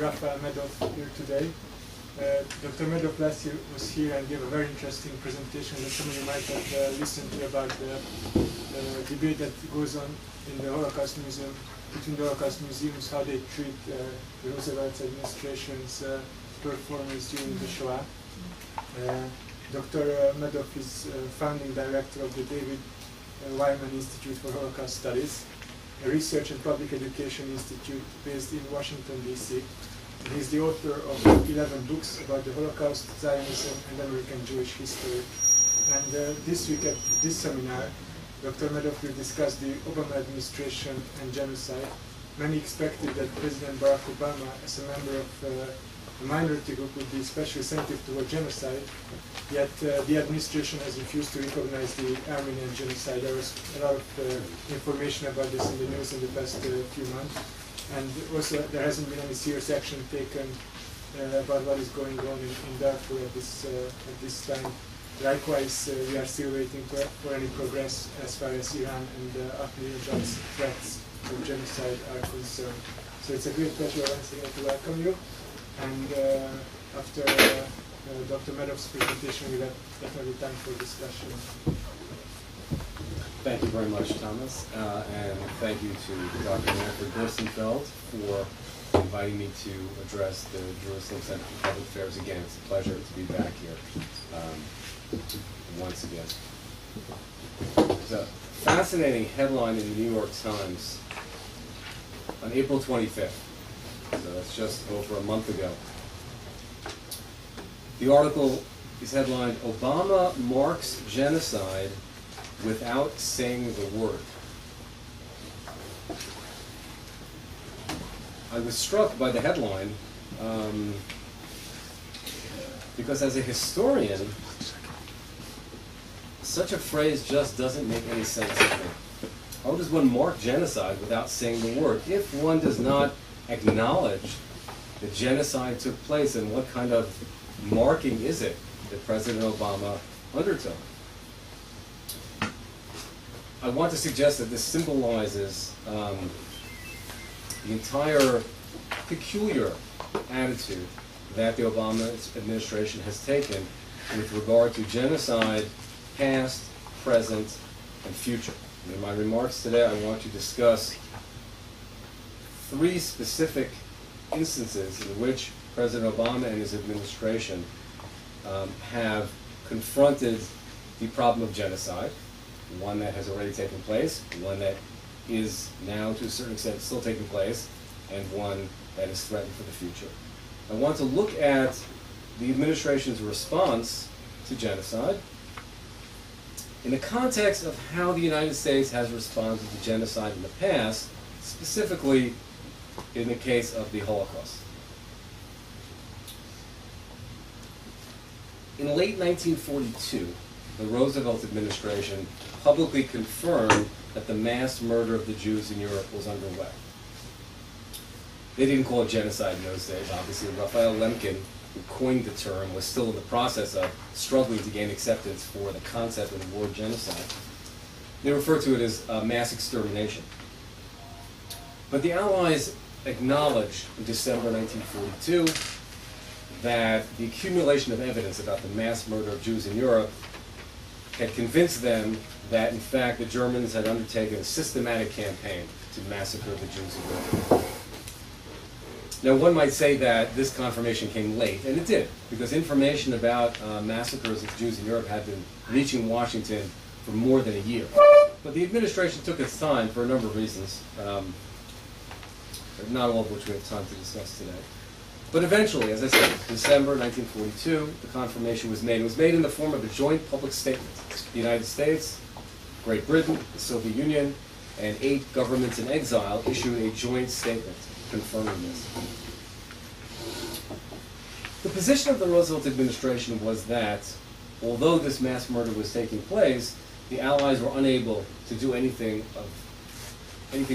Rafael Medoff here today. Dr. Medoff last year was here and gave a very interesting presentation that some of you might have listened to about the debate that goes on in the Holocaust Museum, between the Holocaust museums, how they treat the Roosevelt administration's performance during the Shoah. Dr. Medoff is founding director of the David Wyman Institute for Holocaust Studies, a research and public education institute based in Washington, D.C. He's the author of 11 books about the Holocaust, Zionism, and American Jewish history. And this week at this seminar, Dr. Medoff will discuss the Obama administration and genocide. Many expected that President Barack Obama, as a member of a minority group, would be especially sensitive toward genocide, yet the administration has refused to recognize the Armenian genocide. There was a lot of information about this in the news in the past few months, and also there hasn't been any serious action taken about what is going on in Darfur at this time. Likewise, we are still waiting for any progress as far as Iran and Ahmadinejad's threats of genocide are concerned. So it's a great pleasure once again to welcome you. And after Dr. Medoff's presentation, we'll have definitely time for discussion. Thank you very much, Thomas, and thank you to Dr. Manfred Gerstenfeld for inviting me to address the Jerusalem Center for Public Affairs again. It's a pleasure to be back here once again. There's a fascinating headline in the New York Times on April 25th. So that's just over a month ago. The article is headlined, "Obama marks genocide without saying the word." I was struck by the headline because as a historian, such a phrase just doesn't make any sense to me. How does one mark genocide without saying the word? If one does not acknowledge that genocide took place, and what kind of marking is it that President Obama undertook? I want to suggest that this symbolizes the entire peculiar attitude that the Obama administration has taken with regard to genocide, past, present, and future. And in my remarks today, I want to discuss three specific instances in which President Obama and his administration have confronted the problem of genocide, one that has already taken place, one that is now to a certain extent still taking place, and one that is threatened for the future. I want to look at the administration's response to genocide in the context of how the United States has responded to genocide in the past, specifically in the case of the Holocaust. In late 1942, the Roosevelt administration publicly confirmed that the mass murder of the Jews in Europe was underway. They didn't call it genocide in those days, obviously. Rafael who coined the term, was still in the process of struggling to gain acceptance for the concept of the word genocide. They refer to it as mass extermination. But the Allies acknowledged in December 1942 that the accumulation of evidence about the mass murder of Jews in Europe had convinced them that, in fact, the Germans had undertaken a systematic campaign to massacre the Jews in Europe. Now, one might say that this confirmation came late, and it did, because information about massacres of Jews in Europe had been reaching Washington for more than a year. But the administration took its time for a number of reasons, not all of which we have time to discuss today. But eventually, as I said, December 1942, the confirmation was made. It was made in the form of a joint public statement. The United States, Great Britain, the Soviet Union, and 8 governments in exile issued a joint statement confirming this. The position of the Roosevelt administration was that, although this mass murder was taking place, the Allies were unable to do anything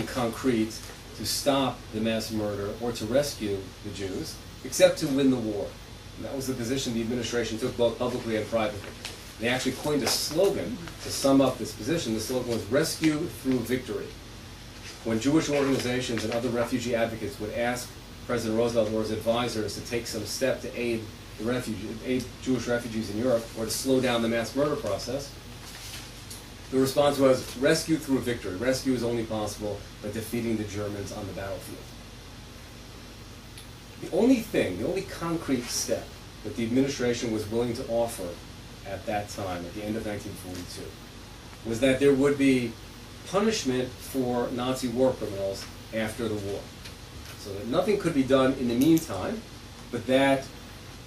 concrete to stop the mass murder or to rescue the Jews, except to win the war. And that was the position the administration took both publicly and privately. They actually coined a slogan to sum up this position. The slogan was "Rescue through Victory." When Jewish organizations and other refugee advocates would ask President Roosevelt or his advisors to take some step to aid Jewish refugees in Europe, or to slow down the mass murder process, the response was rescue through victory. Rescue is only possible by defeating the Germans on the battlefield. The only concrete step that the administration was willing to offer at that time, at the end of 1942, was that there would be punishment for Nazi war criminals after the war. So that nothing could be done in the meantime, but that,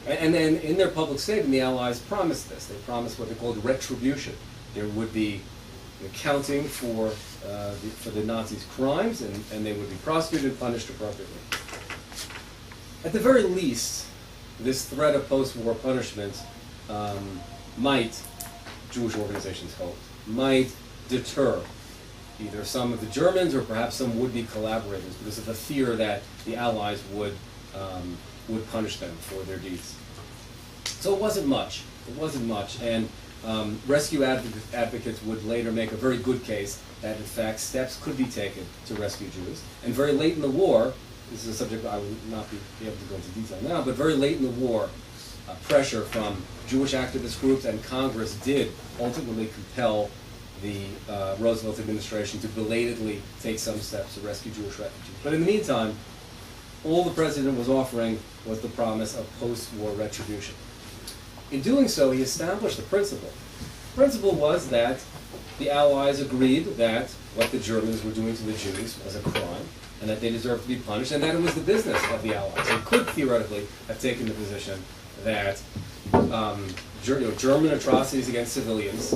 and then in their public statement, the Allies promised this. They promised what they called retribution. There would be accounting for the Nazis' crimes, and they would be prosecuted and punished appropriately. At the very least, this threat of post-war punishment might, Jewish organizations hoped, might deter either some of the Germans or perhaps some would-be collaborators because of the fear that the Allies would punish them for their deeds. So it wasn't much. It wasn't much, and rescue advocates would later make a very good case that, in fact, steps could be taken to rescue Jews. And very late in the war, this is a subject I will not be able to go into detail now, but very late in the war, pressure from Jewish activist groups and Congress did ultimately compel the Roosevelt administration to belatedly take some steps to rescue Jewish refugees. But in the meantime, all the president was offering was the promise of post-war retribution. In doing so, he established the principle. The principle was that the Allies agreed that what the Germans were doing to the Jews was a crime, and that they deserved to be punished, and that it was the business of the Allies. They could theoretically have taken the position that German atrocities against civilians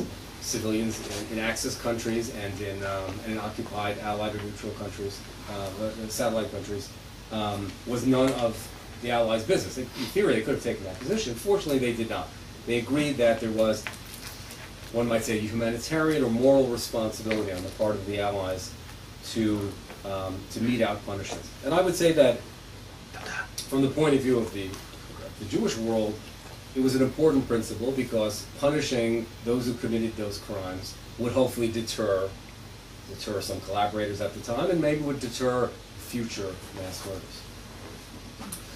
in Axis countries and in occupied Allied or neutral countries, satellite countries, was none of the Allies' business. In theory, they could have taken that position. Fortunately, they did not. They agreed that there was, one might say, humanitarian or moral responsibility on the part of the Allies to mete out punishment. And I would say that, from the point of view of the Jewish world, it was an important principle because punishing those who committed those crimes would hopefully deter some collaborators at the time, and maybe would deter future mass murders.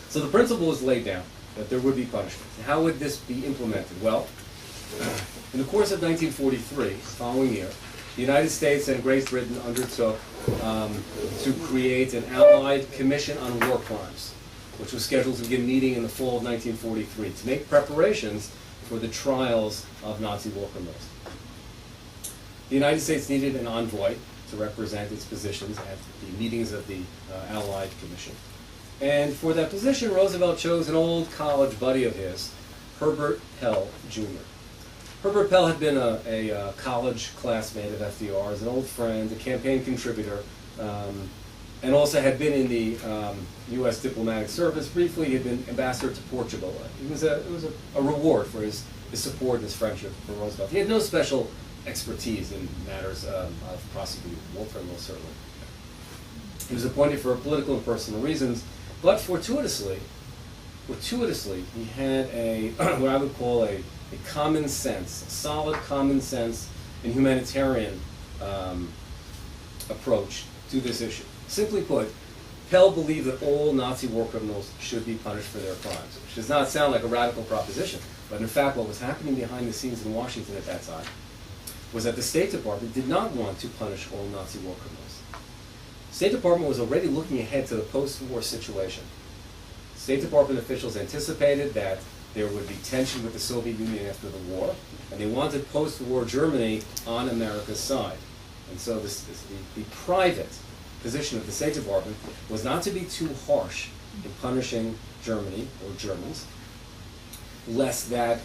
So the principle was laid down, that there would be punishment. How would this be implemented? Well, in the course of 1943, the following year, the United States and Great Britain undertook to create an Allied Commission on War Crimes, which was scheduled to begin meeting in the fall of 1943 to make preparations for the trials of Nazi war criminals. The United States needed an envoy to represent its positions at the meetings of the Allied Commission. And for that position, Roosevelt chose an old college buddy of his, Herbert Pell, Jr. Herbert Pell had been a college classmate of FDR's, an old friend, a campaign contributor, and also had been in the U.S. diplomatic service. Briefly, he had been ambassador to Portugal. It was a reward for his support and his friendship for Roosevelt. He had no special expertise in matters of prosecuting war criminals, certainly. He was appointed for political and personal reasons, but fortuitously, he had what I would call a common sense, a solid common sense and humanitarian approach to this issue. Simply put, Pell believed that all Nazi war criminals should be punished for their crimes, which does not sound like a radical proposition, but in fact what was happening behind the scenes in Washington at that time was that the State Department did not want to punish all Nazi war criminals. The State Department was already looking ahead to the post-war situation. State Department officials anticipated that there would be tension with the Soviet Union after the war, and they wanted post-war Germany on America's side. And so the private position of the State Department was not to be too harsh in punishing Germany or Germans, lest that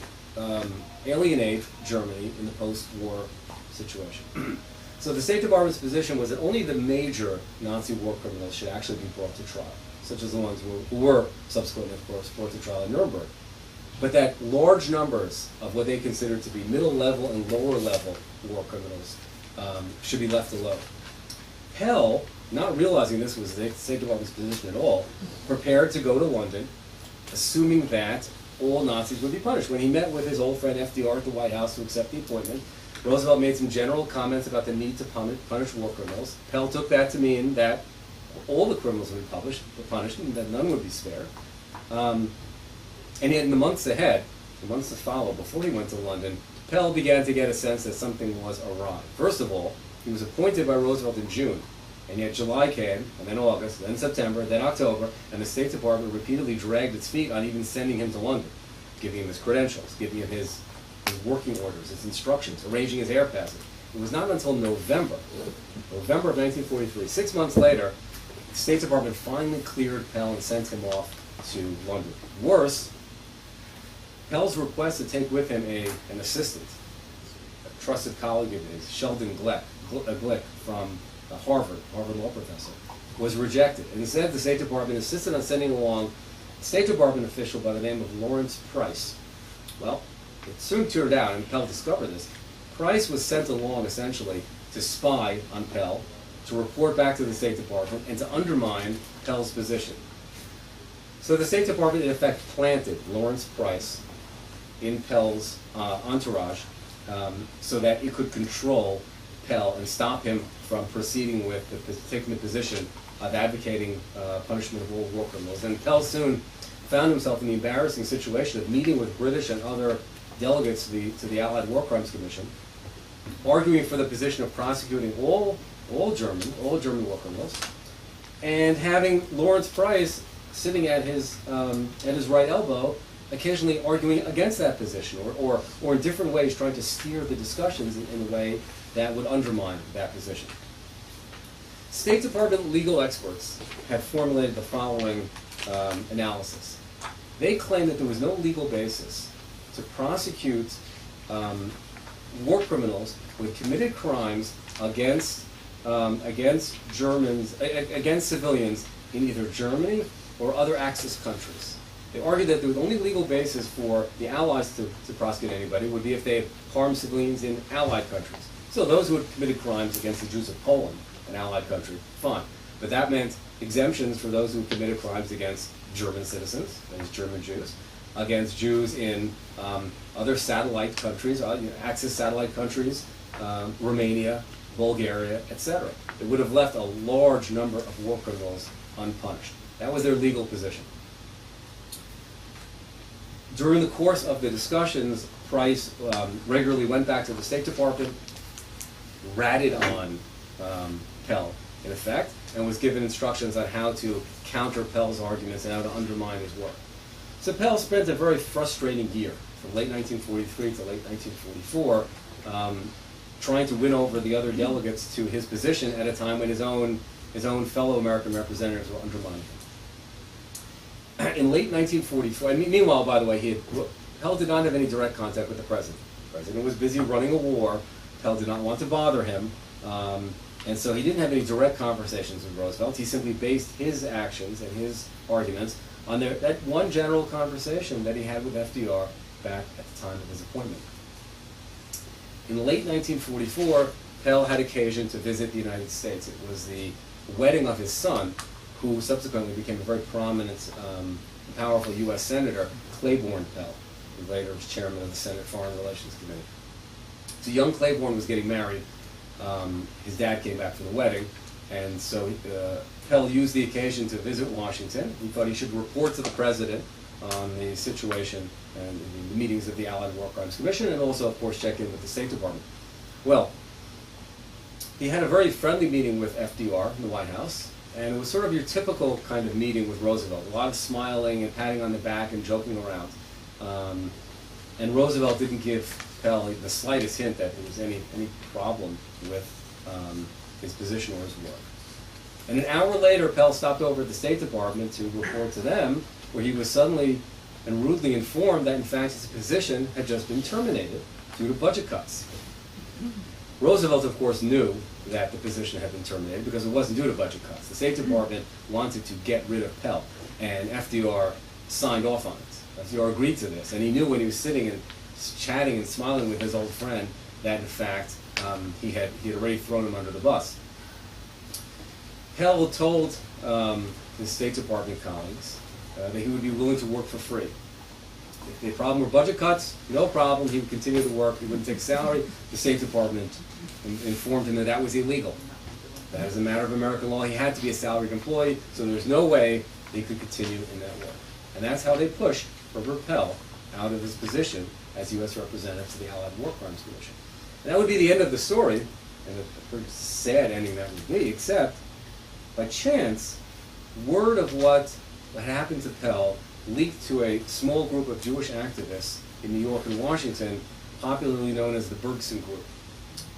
alienate Germany in the post-war situation. So the State Department's position was that only the major Nazi war criminals should actually be brought to trial, such as the ones who were subsequently, of course, brought to trial in Nuremberg. But that large numbers of what they considered to be middle-level and lower-level war criminals should be left alone. Pell, not realizing this was the State Department's position at all, prepared to go to London, assuming that all Nazis would be punished. When he met with his old friend FDR at the White House to accept the appointment, Roosevelt made some general comments about the need to punish war criminals. Pell took that to mean that all the criminals would be punished, and that none would be spared. And yet in the months ahead, the months to follow, before he went to London, Pell began to get a sense that something was awry. First of all, he was appointed by Roosevelt in June, and yet July came, and then August, then September, then October, and the State Department repeatedly dragged its feet on even sending him to London, giving him his credentials, giving him his working orders, his instructions, arranging his air passage. It was not until November of 1943, 6 months later, the State Department finally cleared Pell and sent him off to London. Worse, Pell's request to take with him an assistant, a trusted colleague of his, Sheldon Glick from Harvard law professor, was rejected. And instead, the State Department insisted on sending along a State Department official by the name of Lawrence Price. Well, it soon turned out, and Pell discovered this, Price was sent along essentially to spy on Pell, to report back to the State Department, and to undermine Pell's position. So the State Department, in effect, planted Lawrence Price in Pell's entourage so that it could control Pell and stop him from proceeding with taking the position of advocating punishment of all war criminals. And Pell soon found himself in the embarrassing situation of meeting with British and other delegates to the Allied War Crimes Commission, arguing for the position of prosecuting all German war criminals, and having Lawrence Price sitting at his right elbow, occasionally arguing against that position, or in different ways trying to steer the discussions in a way that would undermine that position. State Department legal experts have formulated the following analysis. They claim that there was no legal basis to prosecute war criminals who had committed crimes against Germans, against civilians in either Germany or other Axis countries. They argued that the only legal basis for the Allies to prosecute anybody would be if they had harmed civilians in Allied countries. So those who had committed crimes against the Jews of Poland, an Allied country, fine. But that meant exemptions for those who committed crimes against German citizens, that is German Jews, against Jews in other satellite countries, Axis satellite countries, Romania, Bulgaria, etc. It would have left a large number of war criminals unpunished. That was their legal position. During the course of the discussions, Price regularly went back to the State Department, ratted on Pell, in effect, and was given instructions on how to counter Pell's arguments and how to undermine his work. So Pell spent a very frustrating year, from late 1943 to late 1944, trying to win over the other delegates to his position at a time when his own fellow American representatives were undermining him. In late 1944, and meanwhile, by the way, Pell did not have any direct contact with the president. The president was busy running a war. Pell did not want to bother him, and so he didn't have any direct conversations with Roosevelt. He simply based his actions and his arguments on that one general conversation that he had with FDR back at the time of his appointment. In late 1944, Pell had occasion to visit the United States. It was the wedding of his son, who subsequently became a very prominent, powerful U.S. Senator, Claiborne Pell, who later was chairman of the Senate Foreign Relations Committee. So young Claiborne was getting married. His dad came back from the wedding, and so Pell used the occasion to visit Washington. He thought he should report to the president on the situation and the meetings of the Allied War Crimes Commission, and also, of course, check in with the State Department. Well, he had a very friendly meeting with FDR in the White House, and it was sort of your typical kind of meeting with Roosevelt. A lot of smiling and patting on the back and joking around. And Roosevelt didn't give Pell the slightest hint that there was any problem with his position or his work. And an hour later, Pell stopped over at the State Department to report to them, where he was suddenly and rudely informed that, in fact, his position had just been terminated due to budget cuts. Roosevelt, of course, knew that the position had been terminated because it wasn't due to budget cuts. The State Department wanted to get rid of Pell, and FDR signed off on it. FDR agreed to this, and he knew when he was sitting and chatting and smiling with his old friend that, in fact, he had already thrown him under the bus. Pell told his State Department colleagues that he would be willing to work for free. If the problem were budget cuts, no problem, he would continue to work, he wouldn't take salary. The State Department informed him that that was illegal, that as a matter of American law, he had to be a salaried employee, so there's no way he could continue in that work. And that's how they pushed Herbert Pell out of his position as U.S. representative to the Allied War Crimes Commission. And that would be the end of the story, and a pretty sad ending that would be, except, by chance, word of what had happened to Pell leaked to a small group of Jewish activists in New York and Washington, popularly known as the Bergson Group.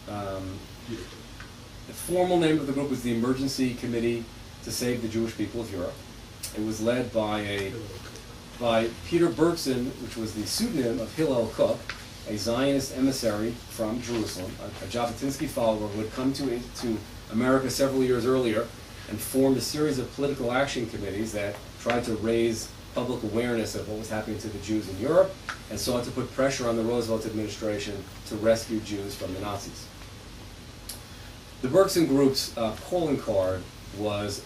The formal name of the group was the Emergency Committee to Save the Jewish People of Europe. It was led by Peter Bergson, which was the pseudonym of Hillel Kook, a Zionist emissary from Jerusalem, a Jabotinsky follower who had come to America several years earlier and formed a series of political action committees that tried to raise public awareness of what was happening to the Jews in Europe and sought to put pressure on the Roosevelt administration to rescue Jews from the Nazis. The Bergson Group's calling card was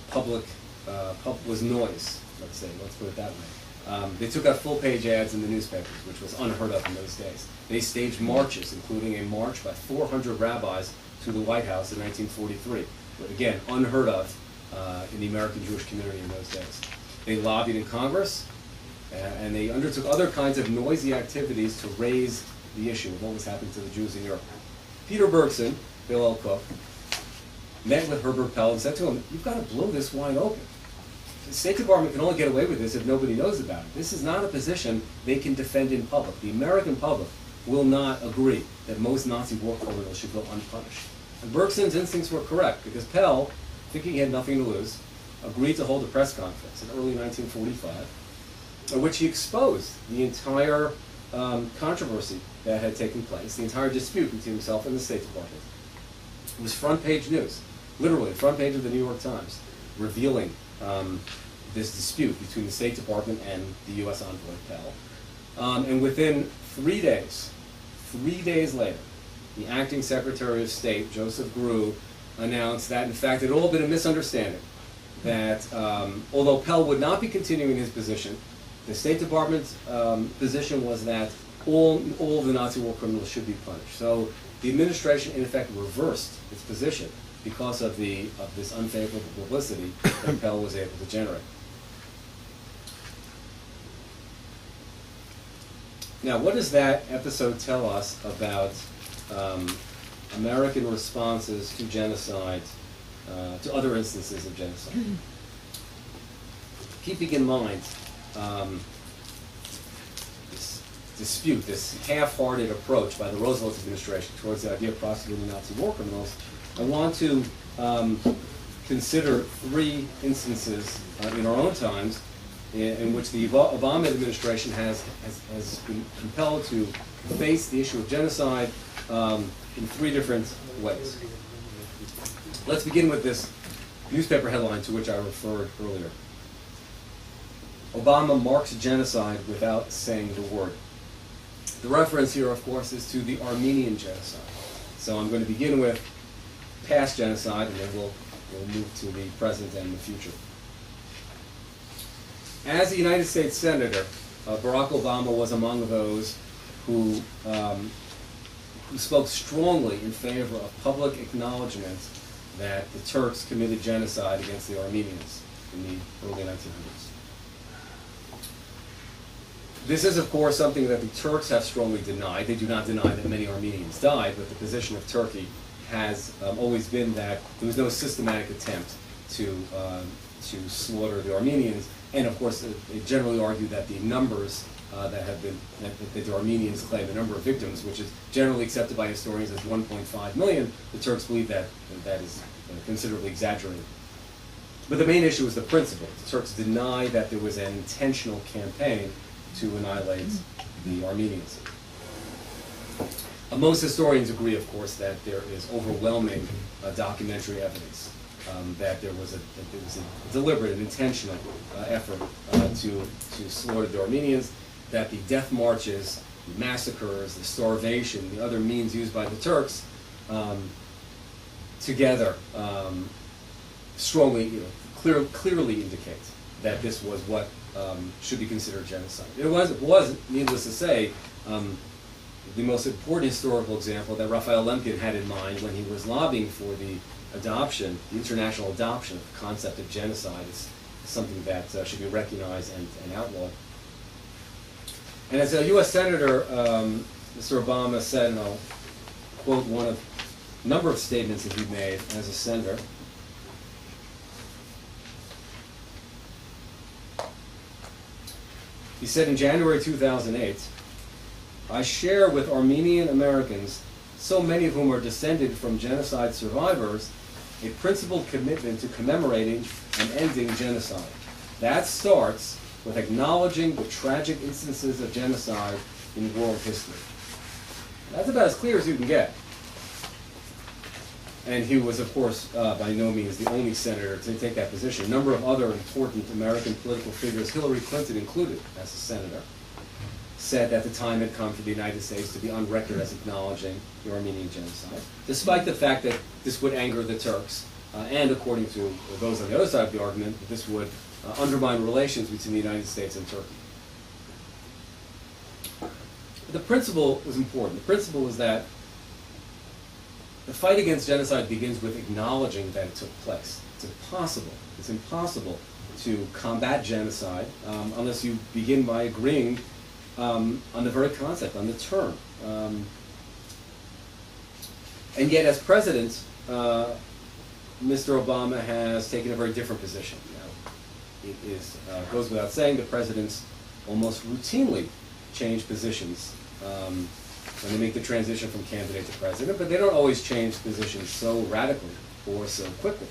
was noise, let's put it that way. They took out full-page ads in the newspapers, which was unheard of in those days. They staged marches, including a march by 400 rabbis to the White House in 1943. But again, unheard of in the American Jewish community in those days. They lobbied in Congress, and they undertook other kinds of noisy activities to raise the issue of what was happening to the Jews in Europe. Peter Bergson, Bill L. Cook, met with Herbert Pell and said to him, "You've got to blow this wide open. The State Department can only get away with this if nobody knows about it. This is not a position they can defend in public. The American public will not agree that most Nazi war criminals should go unpunished." And Bergson's instincts were correct, because Pell, thinking he had nothing to lose, agreed to hold a press conference in early 1945, in which he exposed the entire controversy that had taken place, the entire dispute between himself and the State Department. It was front-page news, literally front page of the New York Times, revealing this dispute between the State Department and the U.S. envoy Pell. And within 3 days later, the acting Secretary of State, Joseph Grew, announced that, in fact, it had all been a misunderstanding, that although Pell would not be continuing his position, the State Department's position was that all of the Nazi war criminals should be punished. So the administration, in effect, reversed its position because of this unfavorable publicity that Pell was able to generate. Now, what does that episode tell us about American responses to genocide, to other instances of genocide? Keeping in mind this dispute, this half-hearted approach by the Roosevelt administration towards the idea of prosecuting Nazi war criminals, I want to consider 3 instances in our own times in which the Obama administration has been compelled to face the issue of genocide in 3 different ways. Let's begin with this newspaper headline to which I referred earlier. Obama marks genocide without saying the word. The reference here, of course, is to the Armenian genocide. So I'm going to begin with past genocide, and then we'll move to the present and the future. As a United States Senator, Barack Obama was among those who spoke strongly in favor of public acknowledgement that the Turks committed genocide against the Armenians in the early 1900s. This is, of course, something that the Turks have strongly denied. They do not deny that many Armenians died, but the position of Turkey has always been that there was no systematic attempt to slaughter the Armenians. And of course, they generally argue that the numbers that the Armenians claim, the number of victims, which is generally accepted by historians as 1.5 million, the Turks believe that is considerably exaggerated. But the main issue is the principle. The Turks deny that there was an intentional campaign to annihilate the Armenians. Most historians agree, of course, that there is overwhelming documentary evidence that there was a deliberate and intentional effort to slaughter the Armenians, that the death marches, the massacres, the starvation, the other means used by the Turks, together strongly, clearly indicate that this was what should be considered genocide. It was, needless to say, the most important historical example that Rafael Lemkin had in mind when he was lobbying for the adoption, the international adoption of the concept of genocide is something that should be recognized and outlawed. And as a U.S. Senator, Mr. Obama said, and I'll quote one of a number of statements that he made as a senator. He said in January 2008, "I share with Armenian Americans, so many of whom are descended from genocide survivors, a principled commitment to commemorating and ending genocide. That starts with acknowledging the tragic instances of genocide in world history." That's about as clear as you can get. And he was, of course, by no means the only senator to take that position. A number of other important American political figures, Hillary Clinton included as a senator, said that the time had come for the United States to be on record as acknowledging the Armenian genocide, despite the fact that this would anger the Turks, and according to those on the other side of the argument, that this would undermine relations between the United States and Turkey. The principle was important. The principle was that the fight against genocide begins with acknowledging that it took place. It's impossible to combat genocide unless you begin by agreeing on the very concept, on the term. And yet, as president, Mr. Obama has taken a very different position. It goes without saying that presidents almost routinely change positions when they make the transition from candidate to president, but they don't always change positions so radically or so quickly.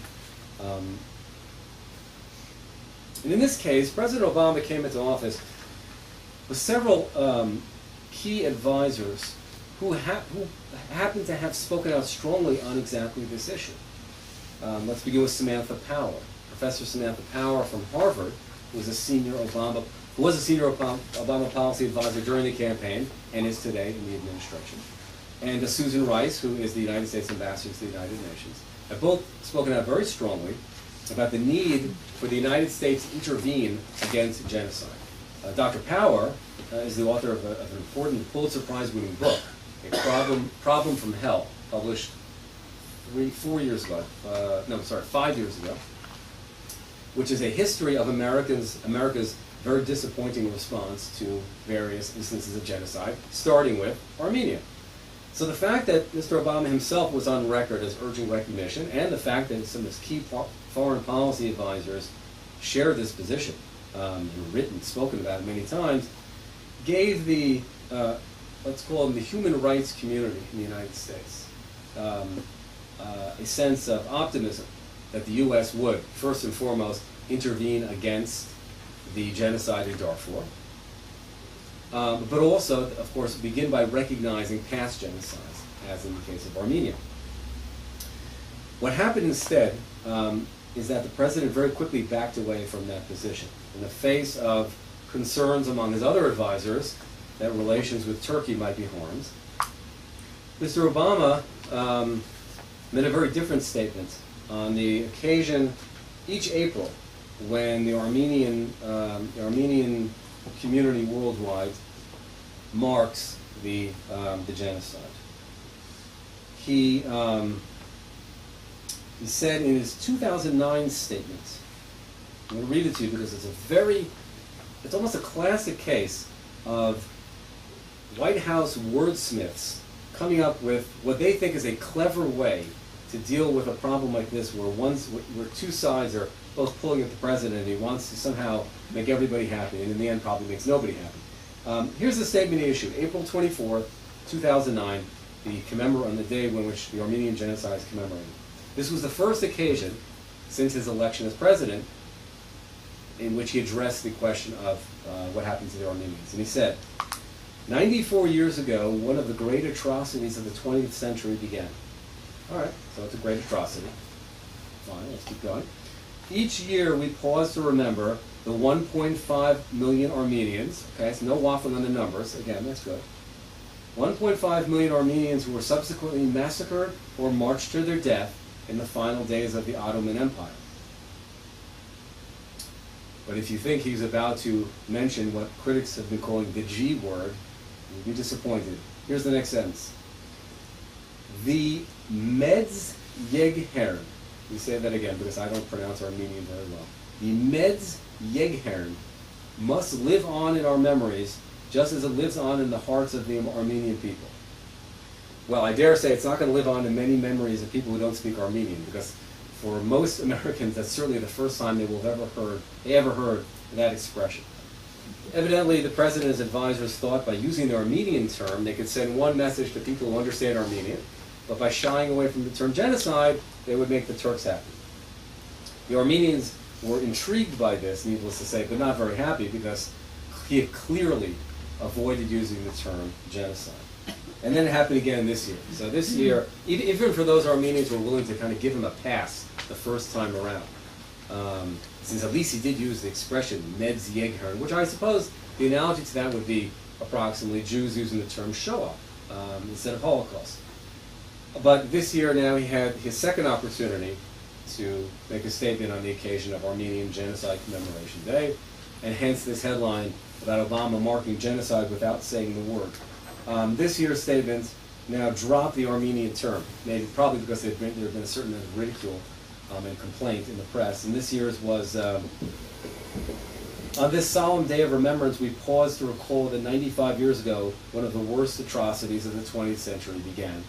And in this case, President Obama came into office with several key advisors who happened to have spoken out strongly on exactly this issue. Let's begin with Samantha Power. Professor Samantha Power from Harvard was a senior Obama policy advisor during the campaign and is today in the administration. And Susan Rice, who is the United States ambassador to the United Nations, have both spoken out very strongly about the need for the United States to intervene against genocide. Dr. Power is the author of an important Pulitzer Prize-winning book, A Problem from Hell, published 5 years ago, which is a history of America's very disappointing response to various instances of genocide, starting with Armenia. So the fact that Mr. Obama himself was on record as urging recognition, and the fact that some of his key foreign policy advisors shared this position, spoken about it many times, gave the, let's call them the human rights community in the United States, a sense of optimism that the U.S. would, first and foremost, intervene against the genocide in Darfur, but also, of course, begin by recognizing past genocides, as in the case of Armenia. What happened instead is that the president very quickly backed away from that position in the face of concerns among his other advisors that relations with Turkey might be harmed. Mr. Obama made a very different statement on the occasion each April when the Armenian community worldwide marks the genocide. He said in his 2009 statement, I'm going to read it to you because it's almost a classic case of White House wordsmiths coming up with what they think is a clever way to deal with a problem like this where two sides are both pulling at the president and he wants to somehow make everybody happy and in the end probably makes nobody happy. Here's the statement he issued, April 24th, 2009, on the day in which the Armenian genocide is commemorated. This was the first occasion since his election as president in which he addressed the question of what happened to the Armenians. And he said, 94 years ago, one of the great atrocities of the 20th century began. All right, so it's a great atrocity. Fine, let's keep going. Each year we pause to remember the 1.5 million Armenians, okay, so no waffling on the numbers, again, that's good. 1.5 million Armenians who were subsequently massacred or marched to their death in the final days of the Ottoman Empire. But if you think he's about to mention what critics have been calling the G word, you'll be disappointed. Here's the next sentence. The Meds Yeghern. We say that again because I don't pronounce Armenian very well. The Meds Yeghern must live on in our memories just as it lives on in the hearts of the Armenian people. Well, I dare say it's not going to live on in many memories of people who don't speak Armenian, because for most Americans, that's certainly the first time they will have ever heard that expression. Evidently, the president's advisors thought by using the Armenian term, they could send one message to people who understand Armenian, but by shying away from the term genocide, they would make the Turks happy. The Armenians were intrigued by this, needless to say, but not very happy, because he had clearly avoided using the term genocide. And then it happened again this year. So this year, even for those Armenians who were willing to kind of give him a pass the first time around, since at least he did use the expression Meds Yeghern, which I suppose the analogy to that would be approximately Jews using the term Shoah instead of Holocaust. But this year now he had his second opportunity to make a statement on the occasion of Armenian Genocide Commemoration Day, and hence this headline about Obama marking genocide without saying the word. This year's statement now dropped the Armenian term, maybe probably because there had been a certain amount of ridicule and complaint in the press. And this year's was, on this solemn day of remembrance, we pause to recall that 95 years ago, one of the worst atrocities of the 20th century began.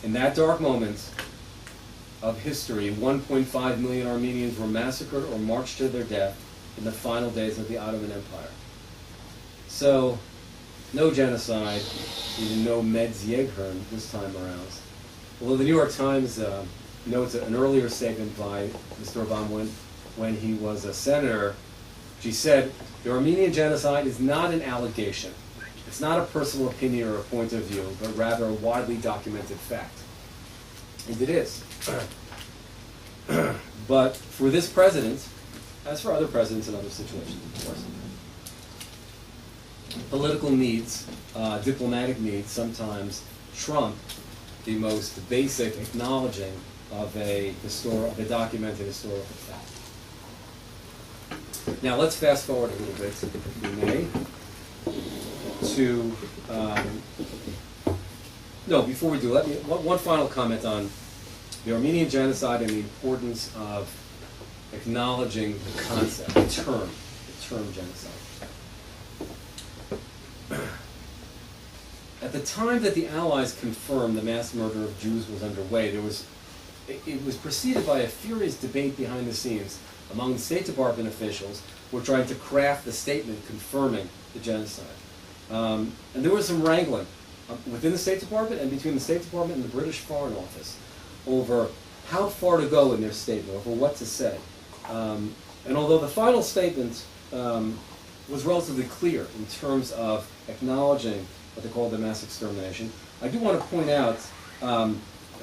In that dark moment of history, 1.5 million Armenians were massacred or marched to their death in the final days of the Ottoman Empire. So, no genocide, even no Meds Yeghern this time around. Although the New York Times notes an earlier statement by Mr. Obama when he was a senator. She said, the Armenian genocide is not an allegation. It's not a personal opinion or a point of view, but rather a widely documented fact. And it is. But for this president, as for other presidents in other situations, of course, political needs, diplomatic needs, sometimes trump the most basic acknowledging of a documented historical fact. Now let's fast forward a little bit, if we may, to no. Before we do, let me one final comment on the Armenian genocide and the importance of acknowledging the concept, the term genocide. At the time that the Allies confirmed the mass murder of Jews was underway, it was preceded by a furious debate behind the scenes among the State Department officials who were trying to craft the statement confirming the genocide. And there was some wrangling within the State Department and between the State Department and the British Foreign Office over how far to go in their statement, over what to say. And although the final statement was relatively clear in terms of acknowledging what they call the mass extermination, I do want to point out a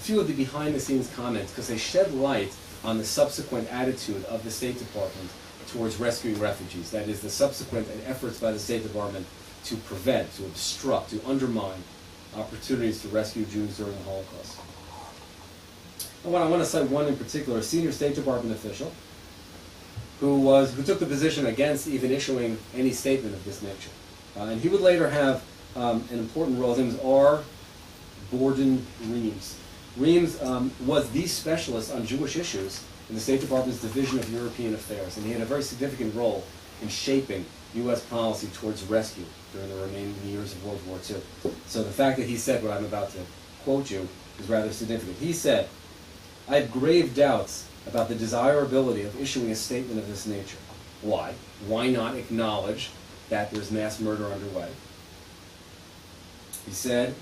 few of the behind-the-scenes comments, because they shed light on the subsequent attitude of the State Department towards rescuing refugees. That is, the subsequent efforts by the State Department to prevent, to obstruct, to undermine opportunities to rescue Jews during the Holocaust. I want to cite one in particular, a senior State Department official who took the position against even issuing any statement of this nature. And he would later have an important role. His name is R. Borden Reams. Reams was the specialist on Jewish issues in the State Department's Division of European Affairs, and he had a very significant role in shaping U.S. policy towards rescue during the remaining years of World War II. So the fact that he said what I'm about to quote you is rather significant. He said, I have grave doubts about the desirability of issuing a statement of this nature. Why? Why not acknowledge that there's mass murder underway? He said,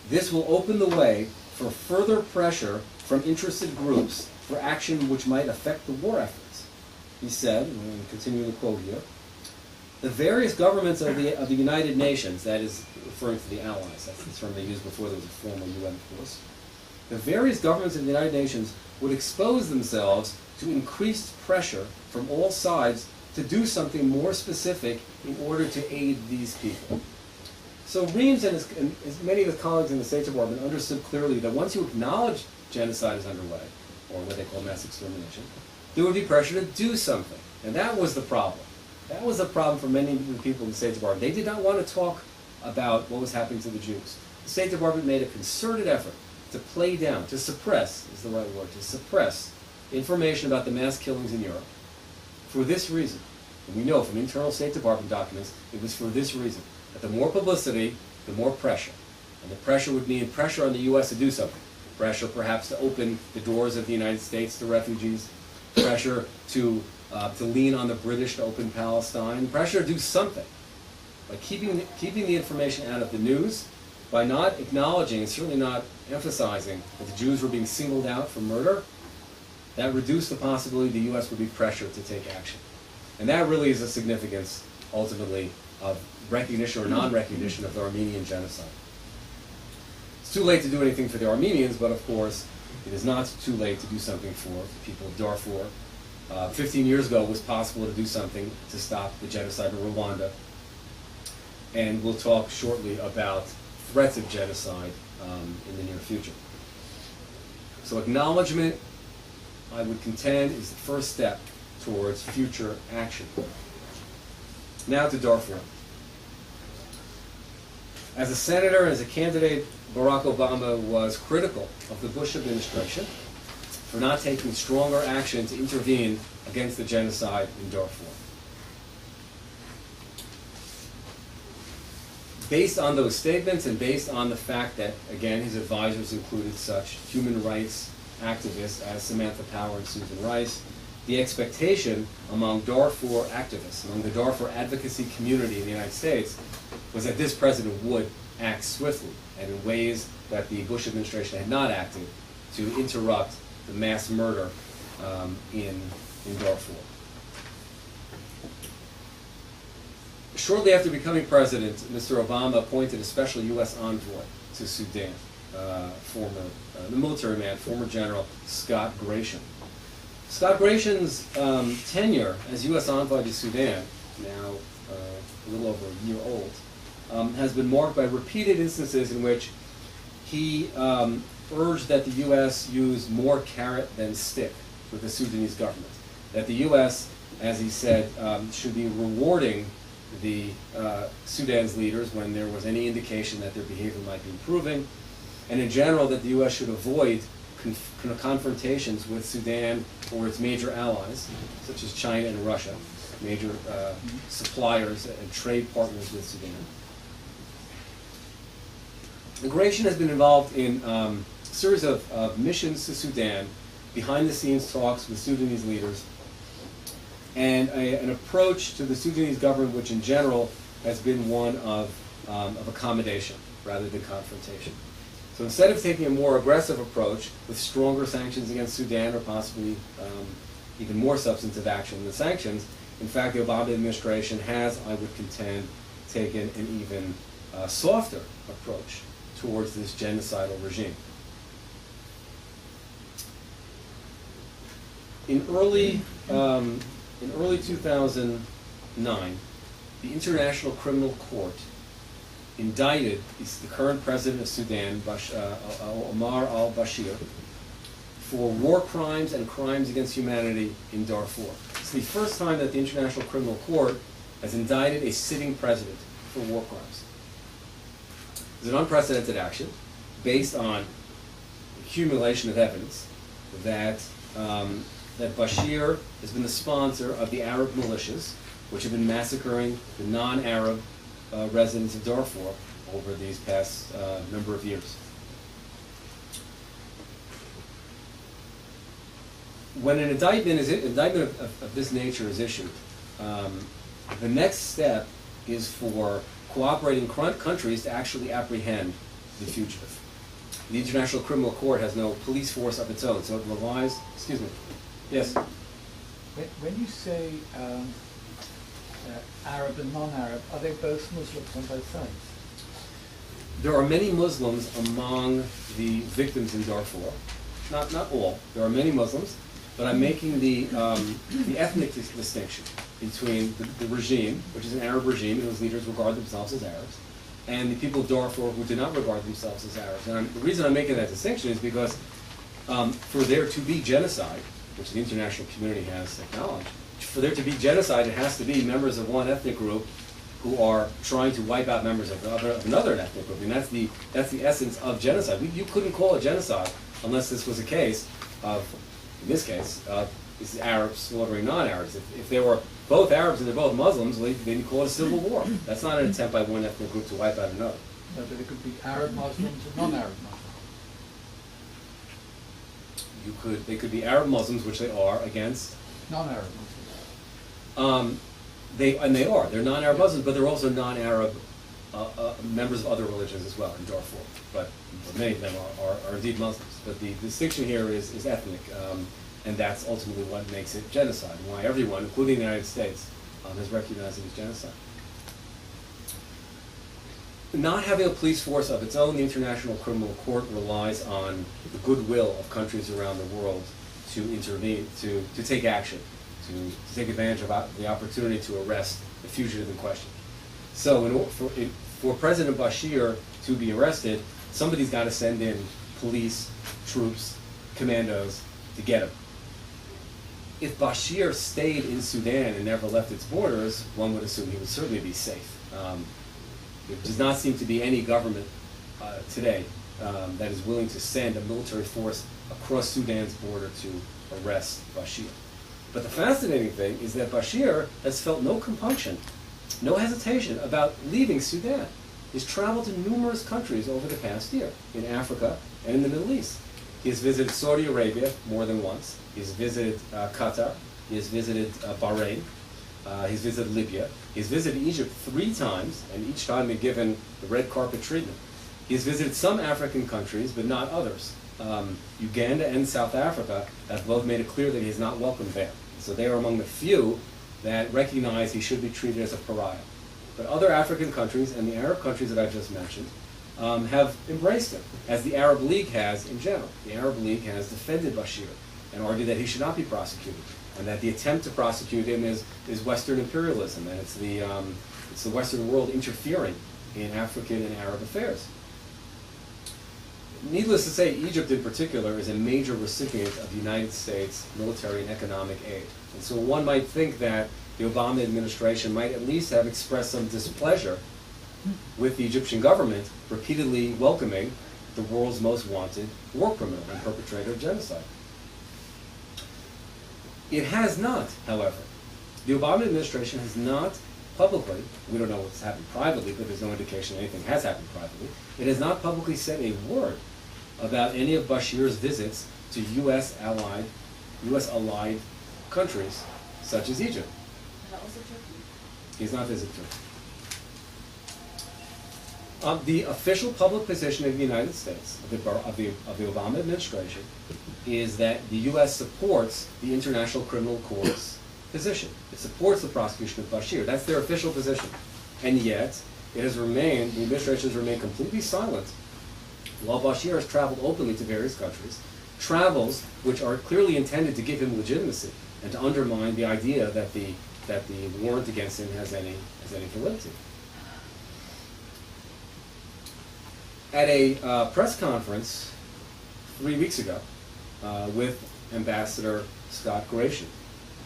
this will open the way for further pressure from interested groups for action which might affect the war efforts. He said, and I'm going to continue the quote here, the various governments of the United Nations, that is referring to the Allies, that's the term they used before there was a formal UN force, the various governments of the United Nations would expose themselves to increased pressure from all sides to do something more specific in order to aid these people. So Reams and many of his colleagues in the State Department understood clearly that once you acknowledge genocide is underway, or what they call mass extermination, there would be pressure to do something. And that was the problem. That was the problem for many people in the State Department. They did not want to talk about what was happening to the Jews. The State Department made a concerted effort to play down, to suppress is the right word, to suppress information about the mass killings in Europe for this reason. And we know from internal State Department documents, it was for this reason, that the more publicity, the more pressure. And the pressure would mean pressure on the U.S. to do something. Pressure perhaps to open the doors of the United States to refugees. Pressure to lean on the British to open Palestine. Pressure to do something. By keeping the information out of the news, by not acknowledging and certainly not emphasizing that the Jews were being singled out for murder, that reduced the possibility the U.S. would be pressured to take action. And that really is the significance, ultimately, of recognition or non-recognition of the Armenian genocide. It's too late to do anything for the Armenians, but of course, it is not too late to do something for the people of Darfur. 15 years ago, it was possible to do something to stop the genocide in Rwanda. And we'll talk shortly about threats of genocide in the near future. So acknowledgement, I would contend, is the first step towards future action. Now to Darfur. As a senator, as a candidate, Barack Obama was critical of the Bush administration for not taking stronger action to intervene against the genocide in Darfur. Based on those statements and based on the fact that, again, his advisors included such human rights activists as Samantha Power and Susan Rice, the expectation among Darfur activists, among the Darfur advocacy community in the United States, was that this president would act swiftly and in ways that the Bush administration had not acted to interrupt the mass murder in Darfur. Shortly after becoming president, Mr. Obama appointed a special U.S. envoy to Sudan, the military man, former General Scott Gratian. Scott Gratian's tenure as U.S. envoy to Sudan, now a little over a year old, has been marked by repeated instances in which he urged that the U.S. use more carrot than stick with the Sudanese government. That the U.S., as he said, should be rewarding the Sudan's leaders when there was any indication that their behavior might be improving, and in general that the U.S. should avoid confrontations with Sudan or its major allies, such as China and Russia, major suppliers and trade partners with Sudan. Gratian has been involved in a series of missions to Sudan, behind-the-scenes talks with Sudanese leaders, and an approach to the Sudanese government which in general has been one of accommodation rather than confrontation. So instead of taking a more aggressive approach with stronger sanctions against Sudan or possibly even more substantive action than the sanctions, in fact the Obama administration has, I would contend, taken an even softer approach towards this genocidal regime. In early 2009, the International Criminal Court indicted the current president of Sudan, Omar al-Bashir, for war crimes and crimes against humanity in Darfur. It's the first time that the International Criminal Court has indicted a sitting president for war crimes. It's an unprecedented action based on accumulation of evidence that that Bashir has been the sponsor of the Arab militias, which have been massacring the non-Arab residents of Darfur over these past number of years. When an indictment of this nature is issued, the next step is for cooperating countries to actually apprehend the fugitive. The International Criminal Court has no police force of its own, so it relies, excuse me, yes? When you say Arab and non-Arab, are they both Muslims on both sides? There are many Muslims among the victims in Darfur. Not all. There are many Muslims, but I'm making the ethnic distinction between the regime, which is an Arab regime, and whose leaders regard themselves as Arabs, and the people of Darfur who do not regard themselves as Arabs. And the reason I'm making that distinction is because for there to be genocide, which the international community has acknowledged, for there to be genocide, it has to be members of one ethnic group who are trying to wipe out members of another ethnic group. And that's the essence of genocide. You couldn't call it genocide unless this was a case of, in this case, this is Arabs slaughtering non-Arabs. If they were both Arabs and they're both Muslims, well, they didn't call it a civil war. That's not an attempt by one ethnic group to wipe out another. No, but it could be Arab Muslims and non-Arab Muslims. They could be Arab Muslims, which they are, against Non-Arab Muslims. they are. They're non-Arab Muslims, but they're also non-Arab members of other religions as well in Darfur. But many of them are indeed Muslims. But the distinction here is ethnic, and that's ultimately what makes it genocide, and why everyone, including the United States, has recognized it as genocide. Not having a police force of its own, the International Criminal Court relies on the goodwill of countries around the world to intervene, to take action, to take advantage of the opportunity to arrest the fugitive in question. So for President Bashir to be arrested, somebody's got to send in police, troops, commandos to get him. If Bashir stayed in Sudan and never left its borders, one would assume he would certainly be safe. There does not seem to be any government today that is willing to send a military force across Sudan's border to arrest Bashir. But the fascinating thing is that Bashir has felt no compunction, no hesitation about leaving Sudan. He's traveled to numerous countries over the past year, in Africa and in the Middle East. He has visited Saudi Arabia more than once. He's visited Qatar. He has visited Bahrain. He's visited Libya. He's visited Egypt 3 times, and each time been given the red carpet treatment. He's visited some African countries, but not others. Uganda and South Africa have both made it clear that he is not welcome there. So they are among the few that recognize he should be treated as a pariah. But other African countries and the Arab countries that I just mentioned have embraced him, as the Arab League has in general. The Arab League has defended Bashir and argued that he should not be prosecuted, and that the attempt to prosecute him is Western imperialism, and it's the Western world interfering in African and Arab affairs. Needless to say, Egypt in particular is a major recipient of United States military and economic aid. And so one might think that the Obama administration might at least have expressed some displeasure with the Egyptian government repeatedly welcoming the world's most wanted war criminal and perpetrator of genocide. It has not, however. The Obama administration has not publicly, we don't know what's happened privately, but there's no indication anything has happened privately, it has not publicly said a word about any of Bashir's visits to U.S. allied countries, such as Egypt. And also Turkey? He's not visited Turkey. The official public position of the United States, of the Obama administration, is that the U.S. supports the International Criminal Court's position. It supports the prosecution of Bashir. That's their official position. And yet, the administration has remained completely silent while Bashir has traveled openly to various countries, travels which are clearly intended to give him legitimacy and to undermine the idea that the warrant against him has any validity. At a press conference 3 weeks ago with Ambassador Scott Gratian,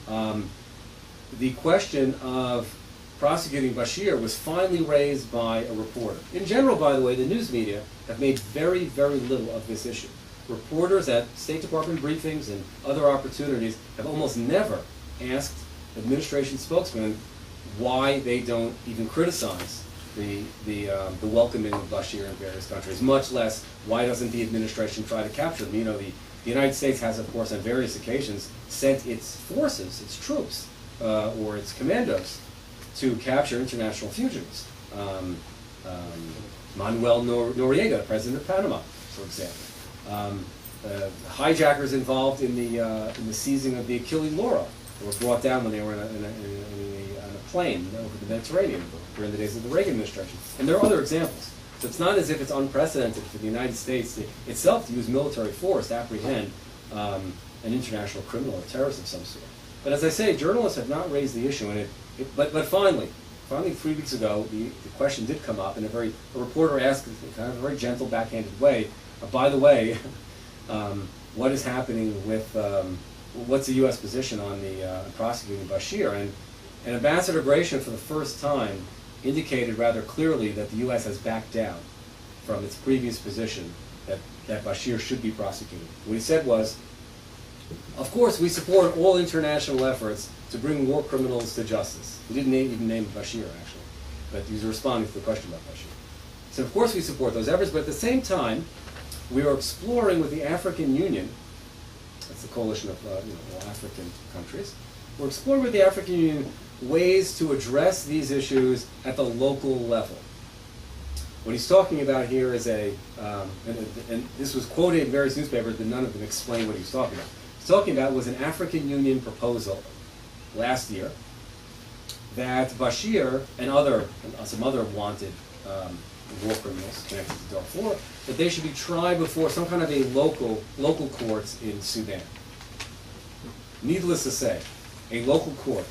the question of prosecuting Bashir was finally raised by a reporter. In general, by the way, the news media have made very, very little of this issue. Reporters at State Department briefings and other opportunities have almost never asked administration spokesmen why they don't even criticize the welcoming of Bashir in various countries, much less why doesn't the administration try to capture them. You know, the United States has, of course, on various occasions sent its forces, its troops, or its commandos to capture international fugitives. Manuel Noriega, the president of Panama, for example. Hijackers involved in the seizing of the Achille Lauro. They were brought down when they were on a plane over the Mediterranean during the days of the Reagan administration. And there are other examples. So it's not as if it's unprecedented for the United States itself to use military force to apprehend an international criminal or terrorist of some sort. But as I say, journalists have not raised the issue, and but finally 3 weeks ago, the question did come up, and a reporter asked in kind of a very gentle, backhanded way, by the way, what is happening with, what's the U.S. position on the prosecuting Bashir? And Ambassador Gratian, for the first time, indicated rather clearly that the U.S. has backed down from its previous position that Bashir should be prosecuted. What he said was, of course, we support all international efforts to bring war criminals to justice. He didn't even name Bashir, actually, but he was responding to the question about Bashir. So, of course, we support those efforts, but at the same time, we are exploring with the African Union, that's the coalition of all African countries, we're exploring with the African Union ways to address these issues at the local level. What he's talking about here is and this was quoted in various newspapers, but none of them explain what he's talking about. He's talking about was an African Union proposal last year that Bashir and some other wanted war criminals connected to Darfur, that they should be tried before some kind of a local courts in Sudan. Needless to say, a local court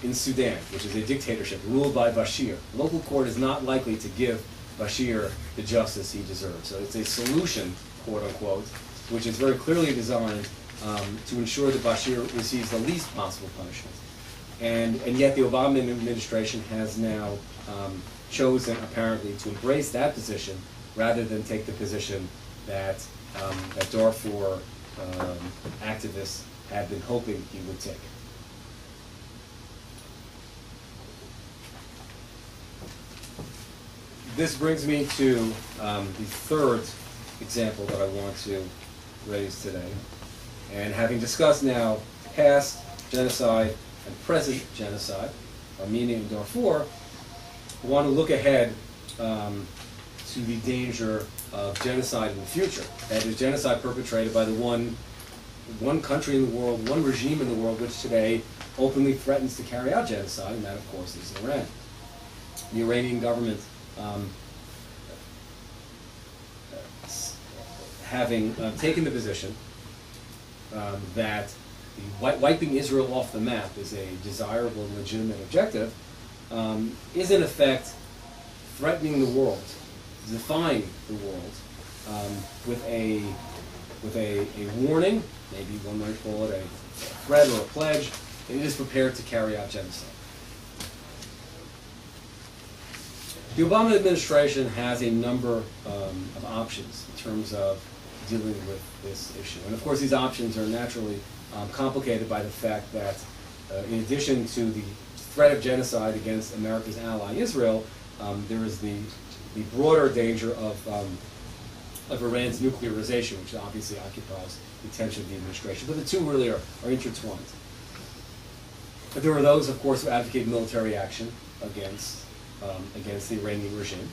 in Sudan, which is a dictatorship ruled by Bashir, the local court is not likely to give Bashir the justice he deserves. So it's a solution, quote unquote, which is very clearly designed to ensure that Bashir receives the least possible punishment. And yet the Obama administration has now chosen, apparently, to embrace that position rather than take the position that Darfur activists had been hoping he would take. This brings me to the third example that I want to raise today. And having discussed now past genocide and present genocide, Armenia and Darfur, I want to look ahead to the danger of genocide in the future. That is, genocide perpetrated by the one country in the world, one regime in the world, which today openly threatens to carry out genocide, and that, of course, is Iran. The Iranian government, having taken the position that wiping Israel off the map is a desirable and legitimate objective, is in effect threatening the world, defying the world with a warning, maybe one might call it a threat or a pledge, that it is prepared to carry out genocide. The Obama administration has a number of options in terms of dealing with this issue. And of course these options are naturally complicated by the fact that in addition to the threat of genocide against America's ally Israel, there is the broader danger of Iran's nuclearization, which obviously occupies the attention of the administration. But the two really are intertwined. But there are those, of course, who advocate military action against the Iranian regime.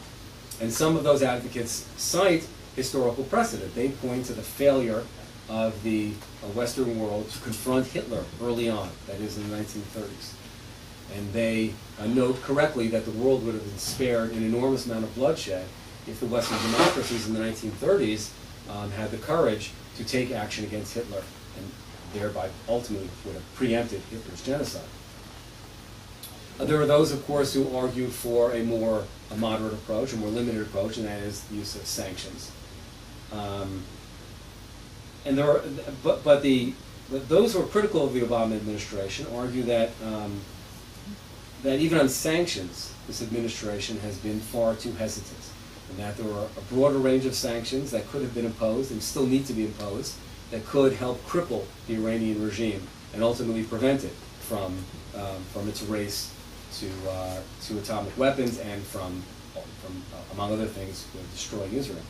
And some of those advocates cite historical precedent. They point to the failure of the Western world to confront Hitler early on, that is in the 1930s. And they note correctly that the world would have been spared an enormous amount of bloodshed if the Western democracies in the 1930s had the courage to take action against Hitler, and thereby ultimately would have preempted Hitler's genocide. There are those, of course, who argue for a moderate approach, a more limited approach, and that is the use of sanctions. And there are, but those who are critical of the Obama administration argue that that even on sanctions, this administration has been far too hesitant, and that there are a broader range of sanctions that could have been imposed and still need to be imposed that could help cripple the Iranian regime and ultimately prevent it from its race to atomic weapons and from among other things, destroying Israel.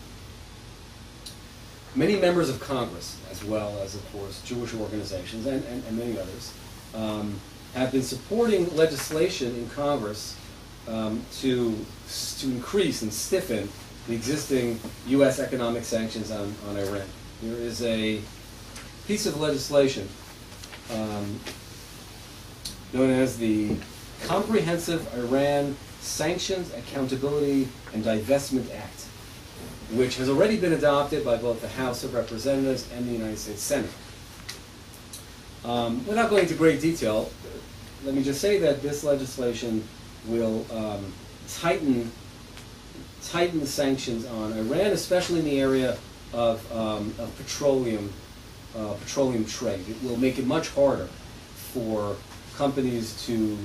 Many members of Congress, as well as, of course, Jewish organizations and many others, have been supporting legislation in Congress to increase and stiffen the existing U.S. economic sanctions on Iran. There is a piece of legislation known as the Comprehensive Iran Sanctions, Accountability, and Divestment Act, which has already been adopted by both the House of Representatives and the United States Senate. Without going into great detail, let me just say that this legislation will tighten the sanctions on Iran, especially in the area of petroleum trade. It will make it much harder for companies to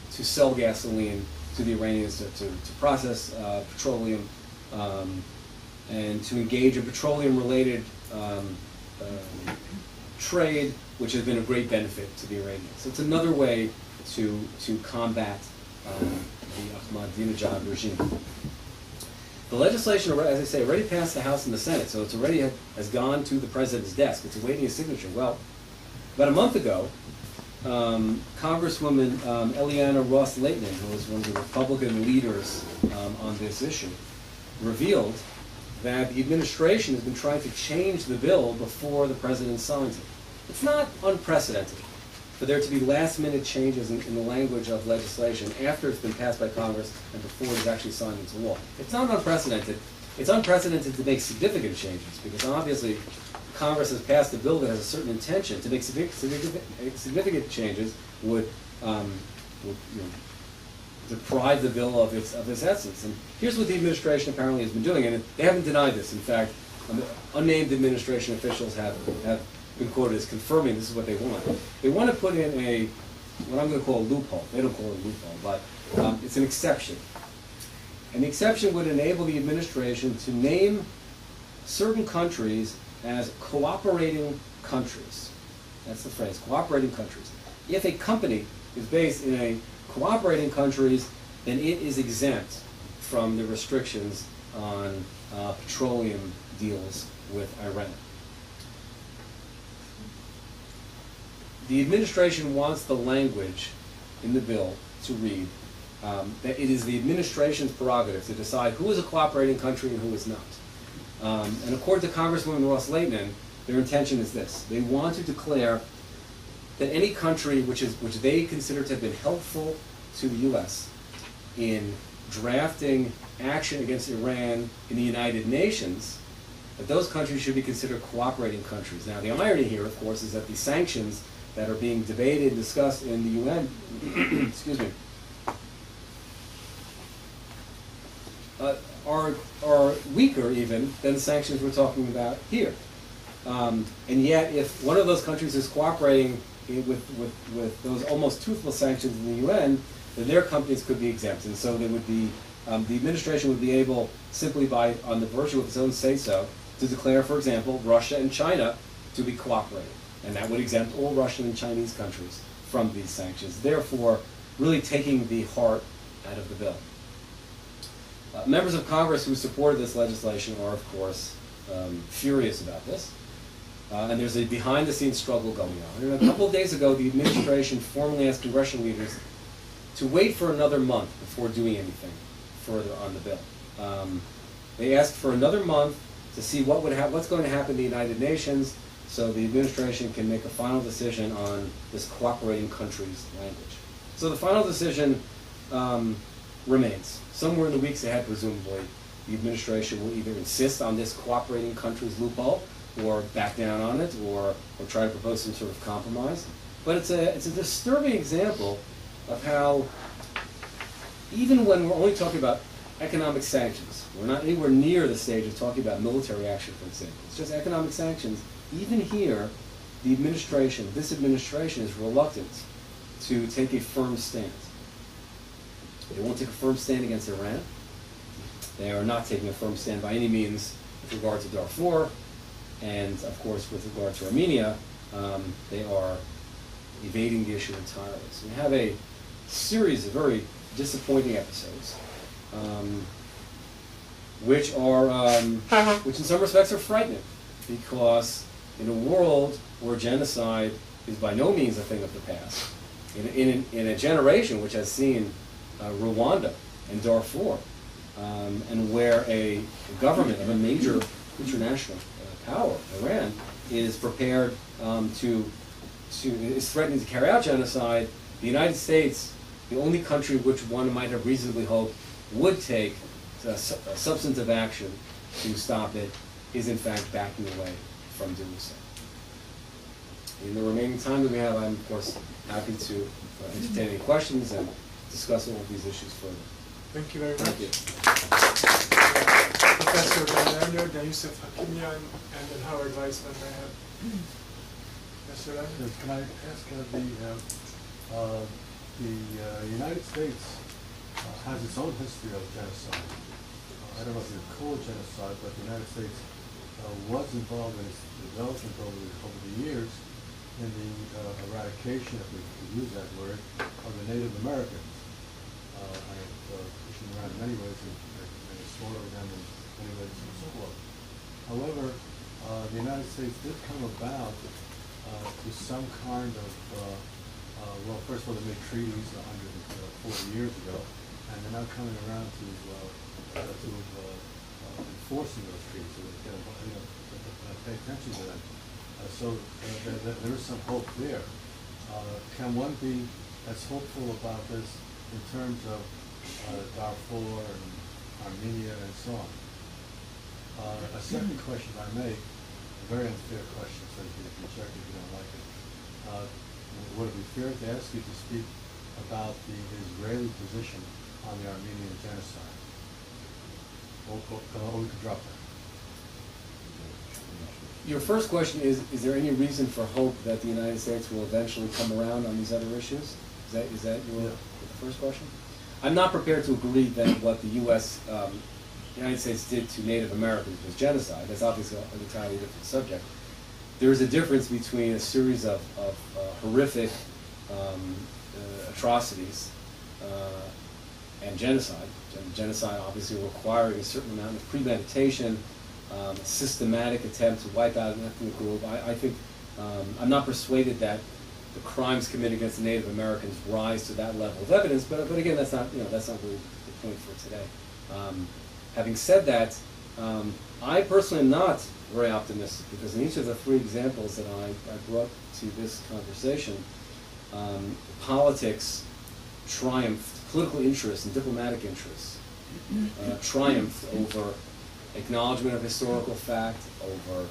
sell gasoline to the Iranians to process petroleum and to engage in petroleum-related trade, which has been a great benefit to the Iranians. So it's another way to combat the Ahmadinejad regime. The legislation, as I say, already passed the House and the Senate, so it's already has gone to the president's desk. It's awaiting his signature. Well, about a month ago, Congresswoman Eliana Ross-Lehtinen, who was one of the Republican leaders on this issue, revealed that the administration has been trying to change the bill before the president signs it. It's not unprecedented for there to be last-minute changes in the language of legislation after it's been passed by Congress and before it's actually signed into law. It's not unprecedented. It's unprecedented to make significant changes because obviously Congress has passed a bill that has a certain intention. To make significant changes would deprive the bill of its essence. And here's what the administration apparently has been doing, and they haven't denied this. In fact, unnamed administration officials have been quoted as confirming this is what they want. They want to put in what I'm going to call a loophole. They don't call it a loophole, but it's an exception. And the exception would enable the administration to name certain countries as cooperating countries. That's the phrase, cooperating countries. If a company is based in a cooperating countries, then it is exempt from the restrictions on petroleum deals with Iran. The administration wants the language in the bill to read that it is the administration's prerogative to decide who is a cooperating country and who is not. And according to Congresswoman Ross-Lehtinen, their intention is this. They want to declare that any country which they consider to have been helpful to the U.S. in drafting action against Iran in the United Nations, that those countries should be considered cooperating countries. Now, the irony here, of course, is that the sanctions that are being debated and discussed in the UN, excuse me, are weaker even than the sanctions we're talking about here. And yet, if one of those countries is cooperating with those almost toothless sanctions in the UN, then their companies could be exempt. And so they would be, the administration would be able, simply on the virtue of its own say-so, to declare, for example, Russia and China to be cooperating. And that would exempt all Russian and Chinese countries from these sanctions, therefore really taking the heart out of the bill. Members of Congress who supported this legislation are, of course, furious about this. And there's a behind-the-scenes struggle going on. And a couple of days ago, the administration formally asked congressional leaders to wait for another month before doing anything further on the bill. They asked for another month to see what's going to happen in the United Nations so the administration can make a final decision on this cooperating countries language. So the final decision remains. Somewhere in the weeks ahead, presumably, the administration will either insist on this cooperating countries loophole or back down on it or try to propose some sort of compromise. But it's a disturbing example of how even when we're only talking about economic sanctions, we're not anywhere near the stage of talking about military action, for example. It's just economic sanctions. Even here, this administration is reluctant to take a firm stand. They won't take a firm stand against Iran. They are not taking a firm stand by any means with regard to Darfur, and of course with regard to Armenia, they are evading the issue entirely. So we have a series of very disappointing episodes, which in some respects are frightening, because in a world where genocide is by no means a thing of the past, in a generation which has seen Rwanda and Darfur, and where a government of a major international power, Iran, is prepared is threatening to carry out genocide, the United States, the only country which one might have reasonably hoped would take substantive action to stop it, is in fact backing away from doing so. In the remaining time that we have, I'm of course happy to entertain any questions and discuss all of these issues further. Thank you very much. Thank you. Professor Lerner, then Yusuf Hakimian, and then Howard Weissman. I have. Professor Lerner? Can I ask the United States has its own history of genocide. I don't know if you call it genocide, but the United States was involved in its development over the years in the eradication, if we could use that word, of the Native Americans. Pushing around in many ways and slaughtering them in many ways and so forth. However, the United States did come about to some kind of, well, first of all, they made treaties 140 years ago, and they're now coming around to enforcing those treaties, so pay attention to them. So there is some hope there. Can one be as hopeful about this in terms of Darfur and Armenia and so on? A second question, if I may, a very unfair question, so you can check if you don't like it. Would it be fair to ask you to speak about the Israeli position on the Armenian genocide? Or we could drop that. Your first question is there any reason for hope that the United States will eventually come around on these other issues? Is that your first question? I'm not prepared to agree that what the United States did to Native Americans was genocide. That's obviously an entirely different subject. There is a difference between a series of horrific atrocities and genocide. Genocide obviously requiring a certain amount of premeditation, a systematic attempt to wipe out an ethnic group. I think I'm not persuaded that the crimes committed against the Native Americans rise to that level of evidence. But again, that's not really the point for today. Having said that, I personally am not very optimistic because in each of the three examples that I brought to this conversation, politics triumphed, political interests and diplomatic interests triumphed over acknowledgement of historical fact, over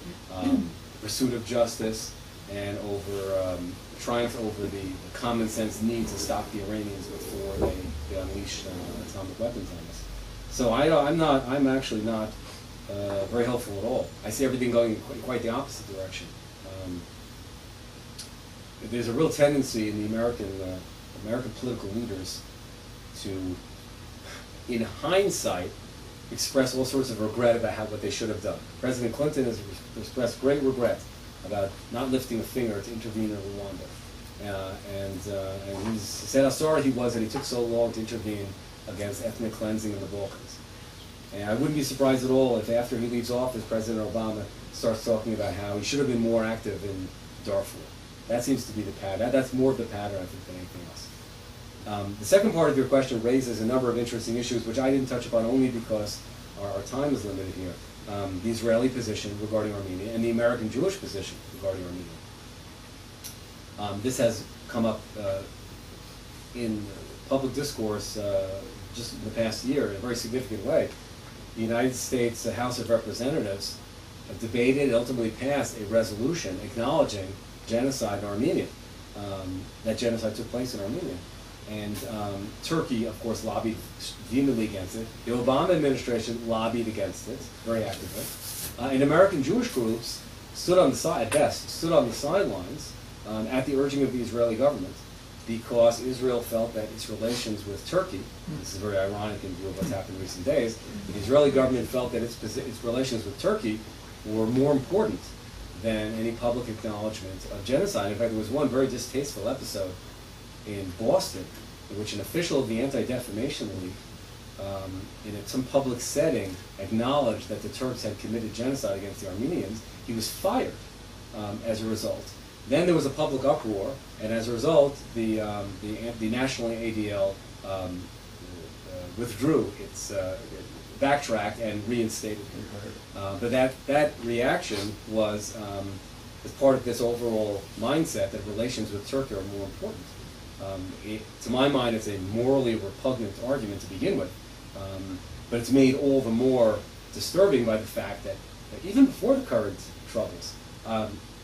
pursuit of justice, and over triumph over the common sense need to stop the Iranians before they unleash atomic weapons on us. So I'm actually not very hopeful at all. I see everything going in quite the opposite direction. There's a real tendency in the American political leaders to, in hindsight, express all sorts of regret about what they should have done. President Clinton has expressed great regret about not lifting a finger to intervene in Rwanda. And he said how sorry he was that he took so long to intervene against ethnic cleansing in the Balkans. And I wouldn't be surprised at all if after he leaves office, President Obama starts talking about how he should have been more active in Darfur. That seems to be the pattern. That's more of the pattern, I think, than anything else. The second part of your question raises a number of interesting issues, which I didn't touch upon only because our time is limited here. The Israeli position regarding Armenia and the American Jewish position regarding Armenia. This has come up in public discourse just in the past year in a very significant way. The United States House of Representatives debated and ultimately passed a resolution acknowledging genocide in Armenia. That genocide took place in Armenia. And Turkey, of course, lobbied vehemently against it. The Obama administration lobbied against it very actively. And American Jewish groups stood on the side, at best, stood on the sidelines at the urging of the Israeli government because Israel felt that its relations with Turkey, this is very ironic in view of what's happened in recent days, the Israeli government felt that its relations with Turkey were more important than any public acknowledgement of genocide. In fact, there was one very distasteful episode in Boston in which an official of the Anti-Defamation League in some public setting acknowledged that the Turks had committed genocide against the Armenians. He was fired as a result. Then there was a public uproar, and as a result, the national ADL withdrew its backtracked and reinstated him. But that reaction was as part of this overall mindset that relations with Turkey are more important. To my mind, it's a morally repugnant argument to begin with, but it's made all the more disturbing by the fact that even before the current troubles,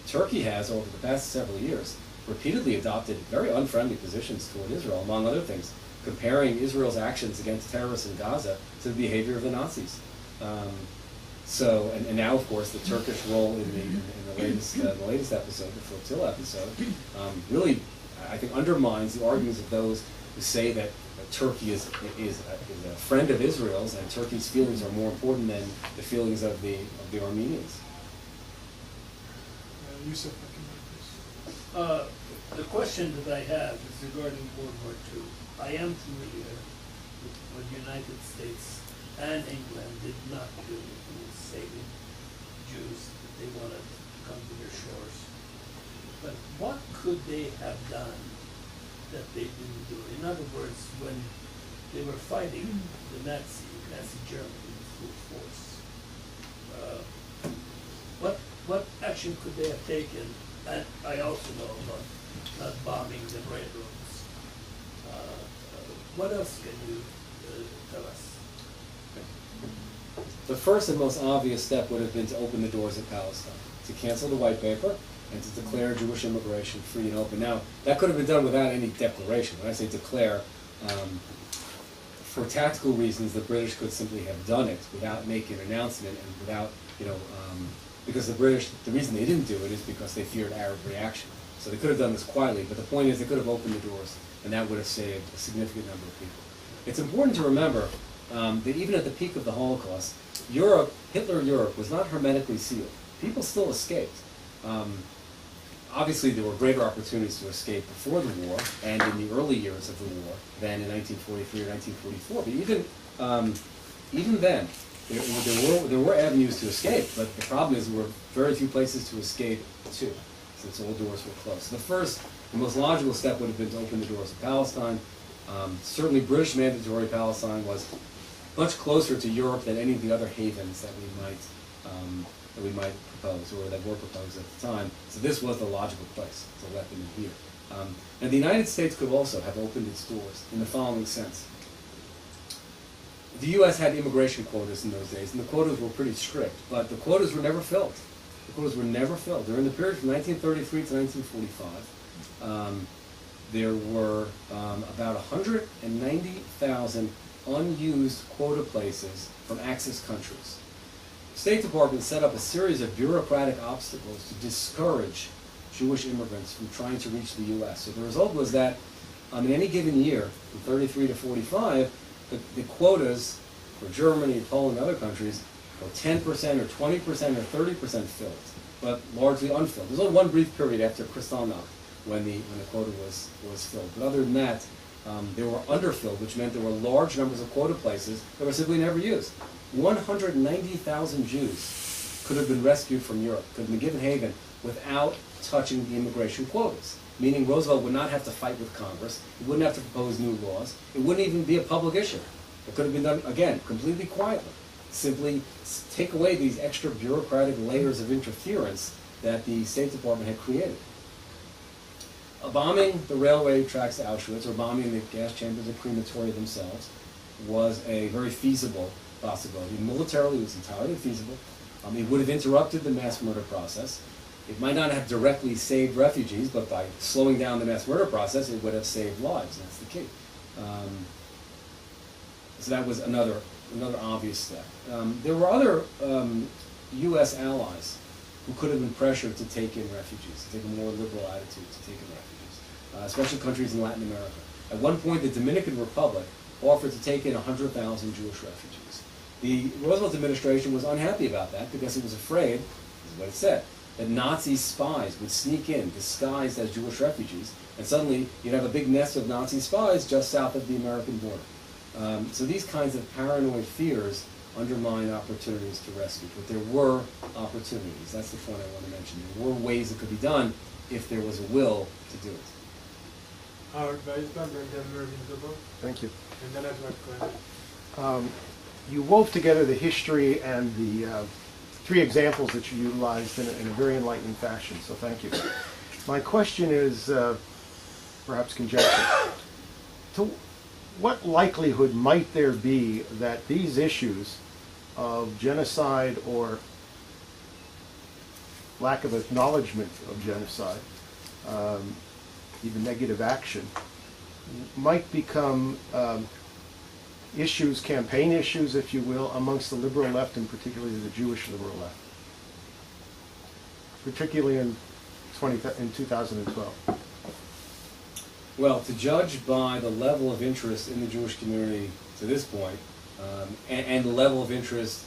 Turkey has, over the past several years, repeatedly adopted very unfriendly positions toward Israel, among other things, comparing Israel's actions against terrorists in Gaza to the behavior of the Nazis. And now, of course, the Turkish role in the latest episode, the flotilla episode, really, I think, undermines the arguments of those who say that Turkey is a friend of Israel's, and Turkey's feelings are more important than the feelings of the Armenians. Yusuf, The question that I have is regarding World War II. I am familiar with what the United States and England did not do in saving Jews that they wanted to come to their shores. But what could they have done that they didn't do? In other words, when they were fighting the Nazi Germany with full force, what action could they have taken? And I also know about not bombing the railroads. What else can you tell us? The first and most obvious step would have been to open the doors of Palestine, to cancel the white paper, and to declare Jewish immigration free and open. Now, that could have been done without any declaration. When I say declare, for tactical reasons, the British could simply have done it without making an announcement and without, because the British, the reason they didn't do it is because they feared Arab reaction. So they could have done this quietly, but the point is they could have opened the doors, and that would have saved a significant number of people. It's important to remember that even at the peak of the Holocaust, Hitler Europe was not hermetically sealed. People still escaped. Obviously, there were greater opportunities to escape before the war and in the early years of the war than in 1943 or 1944. But even then, there were avenues to escape, but the problem is there were very few places to escape to, since all doors were closed. The first, the most logical step would have been to open the doors of Palestine. Certainly British mandatory Palestine was much closer to Europe than any of the other havens that we might propose, or that were proposed at the time. So this was the logical place to let them in here. And the United States could also have opened its doors in the following sense. The U.S. had immigration quotas in those days, and the quotas were pretty strict, but the quotas were never filled. The quotas were never filled. During the period from 1933 to 1945, there were about 190,000 unused quota places from Axis countries. The State Department set up a series of bureaucratic obstacles to discourage Jewish immigrants from trying to reach the U.S. So the result was that in any given year, from 33 to 45, the quotas for Germany, Poland, and other countries were 10% or 20% or 30% filled, but largely unfilled. There was only one brief period after Kristallnacht when the quota was filled. But other than that, they were underfilled, which meant there were large numbers of quota places that were simply never used. 190,000 Jews could have been rescued from Europe, could have been given haven without touching the immigration quotas. Meaning Roosevelt would not have to fight with Congress, he wouldn't have to propose new laws, it wouldn't even be a public issue. It could have been done, again, completely quietly. Simply take away these extra bureaucratic layers of interference that the State Department had created. Bombing the railway tracks to Auschwitz, or bombing the gas chambers and crematoria themselves, was a very feasible possibility. Militarily, it was entirely feasible. It would have interrupted the mass murder process. It might not have directly saved refugees, but by slowing down the mass murder process, it would have saved lives. That's the key. So that was another obvious step. There were other U.S. allies who could have been pressured to take in refugees, to take a more liberal attitude to take in refugees, especially countries in Latin America. At one point, the Dominican Republic offered to take in 100,000 Jewish refugees. The Roosevelt administration was unhappy about that because it was afraid, this is what it said, that Nazi spies would sneak in, disguised as Jewish refugees, and suddenly you'd have a big nest of Nazi spies just south of the American border. So these kinds of paranoid fears undermine opportunities to rescue. But there were opportunities. That's the point I want to mention. There were ways it could be done if there was a will to do it. Howard Weisbaum and then Mervyn Dubbo, Thank you. and then Edward Cohen. You wove together the history and the three examples that you utilized in a very enlightening fashion, so thank you. My question is perhaps conjecture. To what likelihood might there be that these issues of genocide or lack of acknowledgement of genocide, even negative action, might become issues, campaign issues, if you will, amongst the liberal left and particularly the Jewish liberal left, particularly in 2012? Well, to judge by the level of interest in the Jewish community to this point, and the level of interest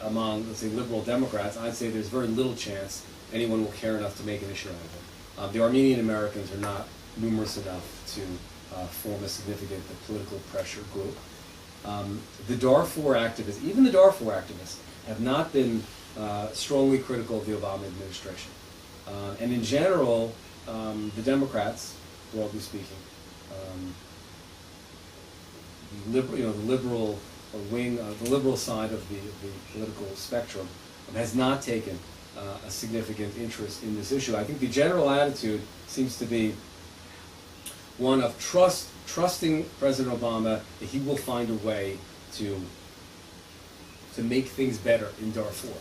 among, let's say, liberal Democrats, I'd say there's very little chance anyone will care enough to make an issue out of it. The Armenian Americans are not numerous enough to form a significant political pressure group. The Darfur activists, even the Darfur activists, have not been strongly critical of the Obama administration. And in general, the Democrats, broadly speaking, the liberal wing, the liberal side of the political spectrum, has not taken a significant interest in this issue. I think the general attitude seems to be one of trusting President Obama that he will find a way to make things better in Darfur.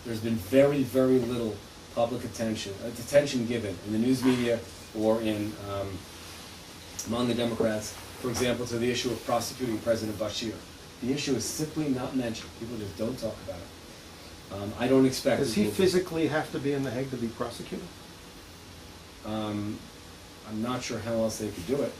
There's been very, very little public attention given in the news media or in among the Democrats, for example, to the issue of prosecuting President Bashir. The issue is simply not mentioned. People just don't talk about it. I don't expect. Does he physically have to be in The Hague to be prosecuted? I'm not sure how else they could do it.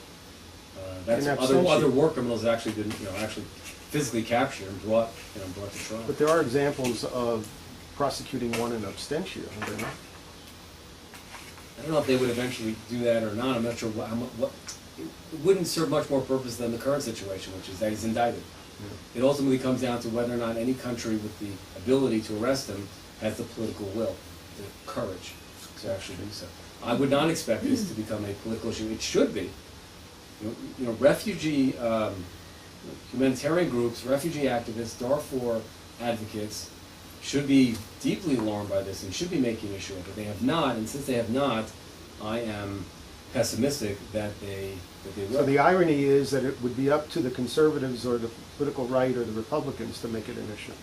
In Other war criminals actually didn't, actually physically captured and brought to trial. But there are examples of prosecuting one in absentia, are there not? I don't know if they would eventually do that or not. I'm not sure what it wouldn't serve much more purpose than the current situation, which is that he's indicted. It ultimately comes down to whether or not any country with the ability to arrest him has the political will, the courage to actually do so. I would not expect this to become a political issue. It should be. Refugee, humanitarian groups, refugee activists, Darfur advocates should be deeply alarmed by this and should be making an issue of it. They have not, and since they have not, I am pessimistic that they will. So the irony is that it would be up to the conservatives or the political right or the Republicans to make it an issue.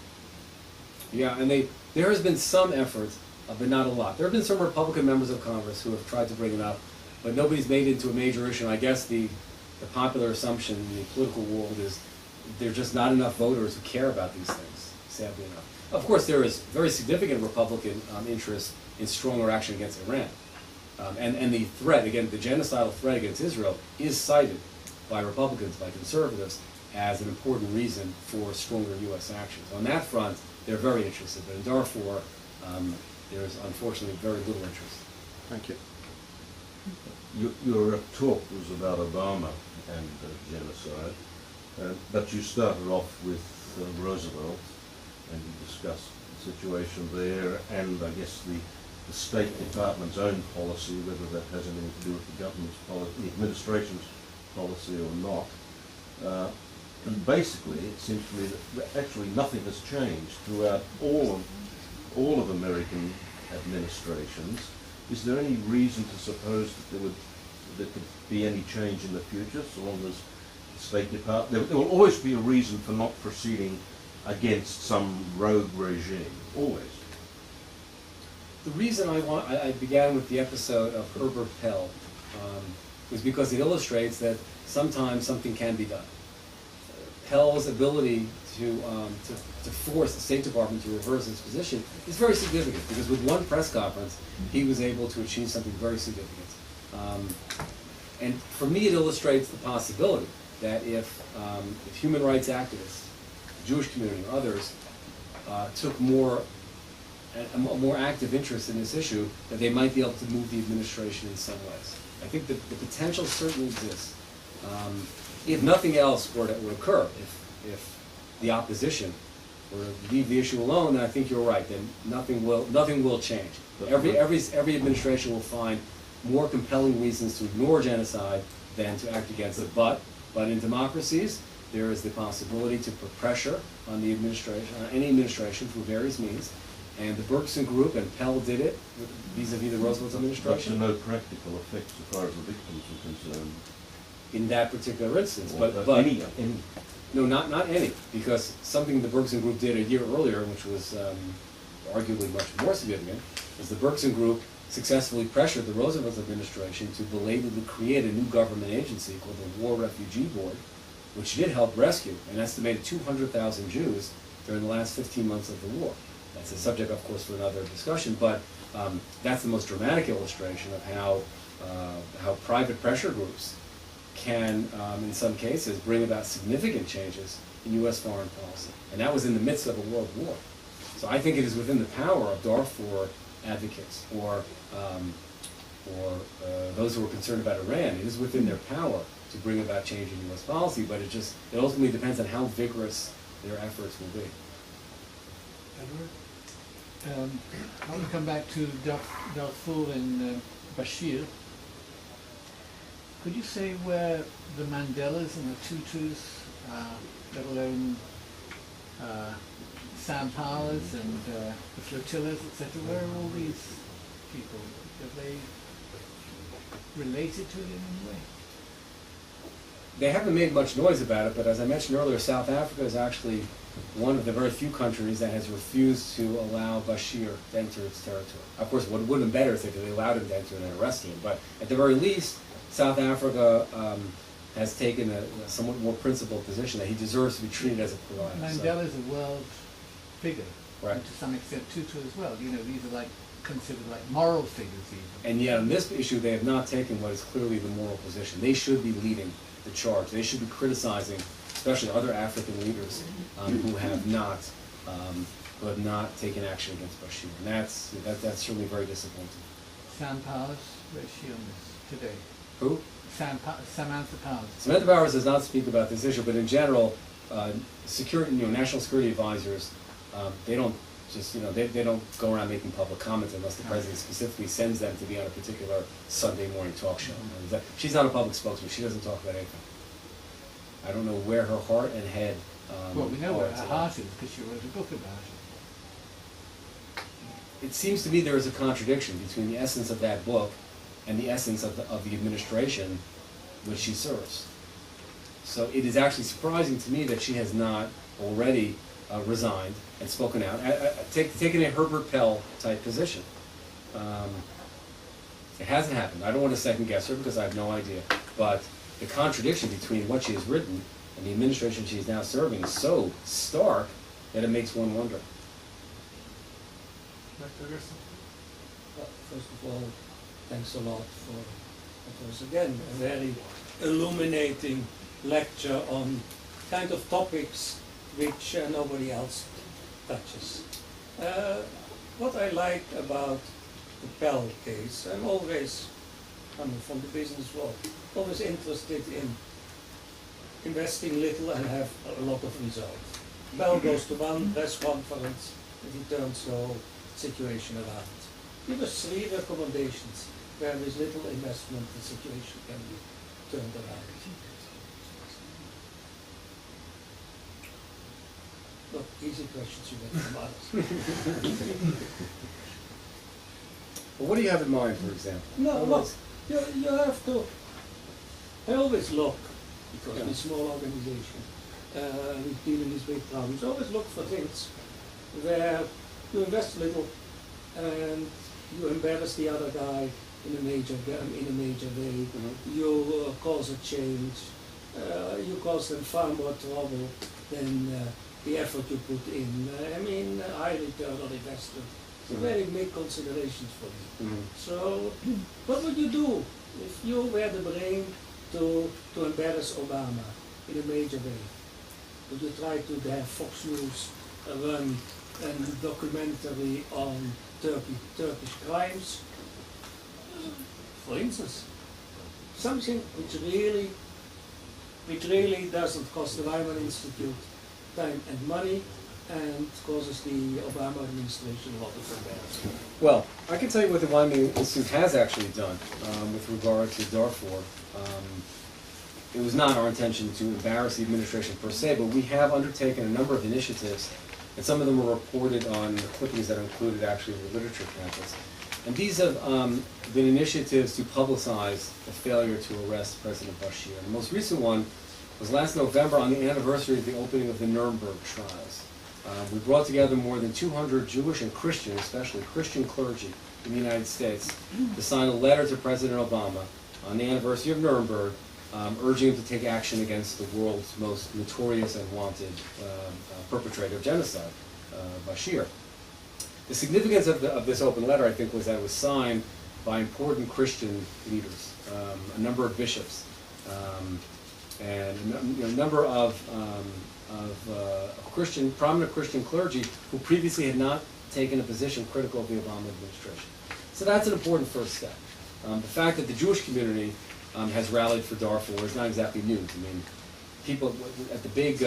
Yeah, and there has been some effort, but not a lot. There have been some Republican members of Congress who have tried to bring it up, but nobody's made it into a major issue. And I guess the popular assumption in the political world is there are just not enough voters who care about these things, sadly enough. Of course, there is very significant Republican interest in stronger action against Iran. And the threat, again, the genocidal threat against Israel is cited by Republicans, by conservatives, as an important reason for stronger U.S. actions. On that front, they're very interested, but in Darfur, there's unfortunately very little interest. Thank you. Your talk was about Obama and genocide, but you started off with Roosevelt, and you discussed the situation there, and I guess the State Department's own policy, whether that has anything to do with the government's policy, the administration's policy or not. And basically, it seems to me that actually nothing has changed throughout all of American administrations. Is there any reason to suppose that there could be any change in the future, so long as the State Department? There will always be a reason for not proceeding against some rogue regime, always. The reason I began with the episode of Herbert Pell was because it illustrates that sometimes something can be done. Pell's ability to force the State Department to reverse its position is very significant, because with one press conference, he was able to achieve something very significant. And for me, it illustrates the possibility that if human rights activists, the Jewish community or others, took a more active interest in this issue, that they might be able to move the administration in some ways. I think that the potential certainly exists. If nothing else were to occur, if the opposition were to leave the issue alone, then I think you're right. Then nothing will change. Every administration will find more compelling reasons to ignore genocide than to act against it. But in democracies, there is the possibility to put pressure on the administration, on any administration, through various means. And the Berkson Group and Pell did it vis-a-vis the Roosevelt administration. But to no practical effect as far as the victims are concerned. In that particular instance, but any. No, not any, because something the Berkson Group did a year earlier, which was arguably much more significant, is the Berkson Group successfully pressured the Roosevelt administration to belatedly create a new government agency called the War Refugee Board, which did help rescue an estimated 200,000 Jews during the last 15 months of the war. That's a subject, of course, for another discussion, but that's the most dramatic illustration of how how private pressure groups can, in some cases, bring about significant changes in U.S. foreign policy. And that was in the midst of a world war. So I think it is within the power of Darfur advocates or those who are concerned about Iran. It is within their power to bring about change in U.S. policy, but it ultimately depends on how vigorous their efforts will be. Edward? I want to come back to Darfur and Bashir. Could you say where the Mandelas and the Tutus, let alone Sam Powers and the flotillas, etc., where are all these people? Are they related to it in any way? They haven't made much noise about it, but as I mentioned earlier, South Africa is actually one of the very few countries that has refused to allow Bashir to enter its territory. Of course, what would have been better is if they allowed him to enter and then arrested him, but at the very least, South Africa has taken a somewhat more principled position that he deserves to be treated as a pariah. Mandela is a world figure, Right. and to some extent Tutu as well. You know, these are like considered like moral figures even. And yet on this issue, they have not taken what is clearly the moral position. They should be leading the charge. They should be criticizing, especially other African leaders who have not taken action against Bashir. And that's certainly very disappointing. Sam Powers, where is she on this today? Who? Samantha Powers. Samantha Powers does not speak about this issue, but in general, national security advisors, they don't just, they don't go around making public comments unless the president specifically sends them to be on a particular Sunday morning talk show. She's not a public spokesman. She doesn't talk about anything. I don't know where her heart and head. Well, we know where her heart is because she wrote a book about it. It seems to me there is a contradiction between the essence of that book and the essence of the administration which she serves. So it is actually surprising to me that she has not already resigned and spoken out, taken a Herbert Pell type position. It hasn't happened. I don't want to second guess her because I have no idea. But the contradiction between what she has written and the administration she is now serving is so stark that it makes one wonder. Dr. Gerson? Well, first of all, thanks a lot for what was again a very illuminating lecture on kind of topics which nobody else touches. What I like about the Pell case, I'm always, coming from the business world, always interested in investing little and have a lot of results. Pell goes to one press conference and he turns the whole situation around. Give us 3 recommendations where with little investment the situation can be turned around. Look, easy questions you get from others. Well, what do you have in mind, for example? No, look, you have to, I always look, because we're a small organization, we're dealing with big problems, always look for things where you invest little and you embarrass the other guy in a major way, you cause a change, you cause them far more trouble than the effort you put in. High return on investment. It's very big considerations for me. So, what would you do if you were the brain to embarrass Obama in a major way? Would you try to have Fox News run a documentary on Turkish crimes? For instance, something which really doesn't cost the Wyman Institute time and money and causes the Obama administration a lot of embarrassment. Well, I can tell you what the Wyman Institute has actually done with regard to Darfur. It was not our intention to embarrass the administration per se, but we have undertaken a number of initiatives, and some of them were reported on the clippings that are included actually in the literature pamphlets. And these have been initiatives to publicize the failure to arrest President Bashir. The most recent one was last November on the anniversary of the opening of the Nuremberg trials. We brought together more than 200 Jewish and Christian, especially Christian clergy in the United States, to sign a letter to President Obama on the anniversary of Nuremberg, urging him to take action against the world's most notorious and wanted perpetrator of genocide, Bashir. The significance of this open letter, I think, was that it was signed by important Christian leaders, a number of bishops, and a number of prominent Christian clergy who previously had not taken a position critical of the Obama administration. So that's an important first step. The fact that the Jewish community has rallied for Darfur is not exactly news. I mean, people at the big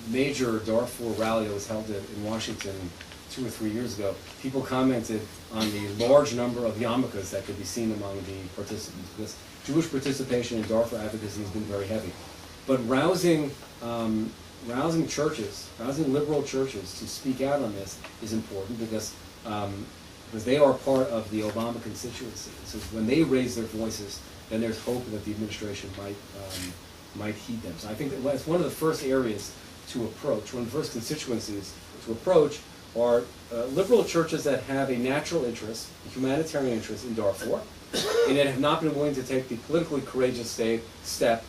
major Darfur rally that was held in Washington 2 or 3 years ago, people commented on the large number of yarmulkes that could be seen among the participants, because Jewish participation in Darfur advocacy has been very heavy. But rousing churches, rousing liberal churches to speak out on this is important, because they are part of the Obama constituency. So when they raise their voices, then there's hope that the administration might heed them. So I think that that's one of the first areas to approach, one of the first constituencies to approach are liberal churches that have a natural interest, a humanitarian interest in Darfur, and that have not been willing to take the politically courageous step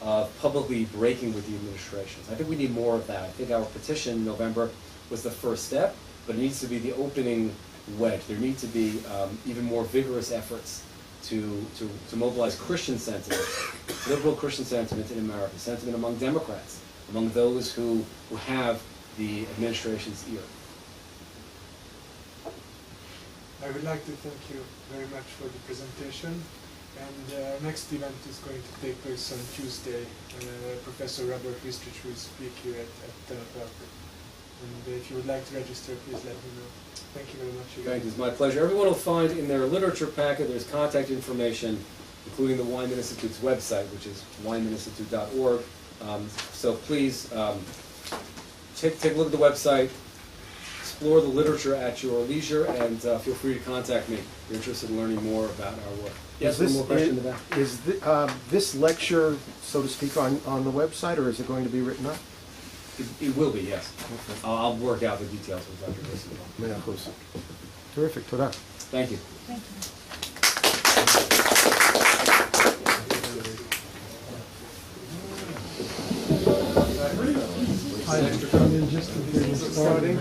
of publicly breaking with the administration. So I think we need more of that. I think our petition in November was the first step, but it needs to be the opening wedge. There need to be even more vigorous efforts to mobilize Christian sentiment, liberal Christian sentiment in America, sentiment among Democrats, among those who have the administration's ear. I would like to thank you very much for the presentation. And our next event is going to take place on Tuesday. Professor Robert Wistrich will speak here at 10 o'clock. And if you would like to register, please let me know. Thank you very much again. Thank you. It's my pleasure. Everyone will find in their literature packet, there's contact information, including the Weinman Institute's website, which is weinmaninstitute.org. So please take a look at the website, explore the literature at your leisure, and feel free to contact me if you're interested in learning more about our work. Yes, one more question in the back. Is this lecture, so to speak, on the website, or is it going to be written up? It will be, yes. Okay. I'll work out the details with Dr. Wilson. Terrific. Toda. Thank you. Thank you. Starting.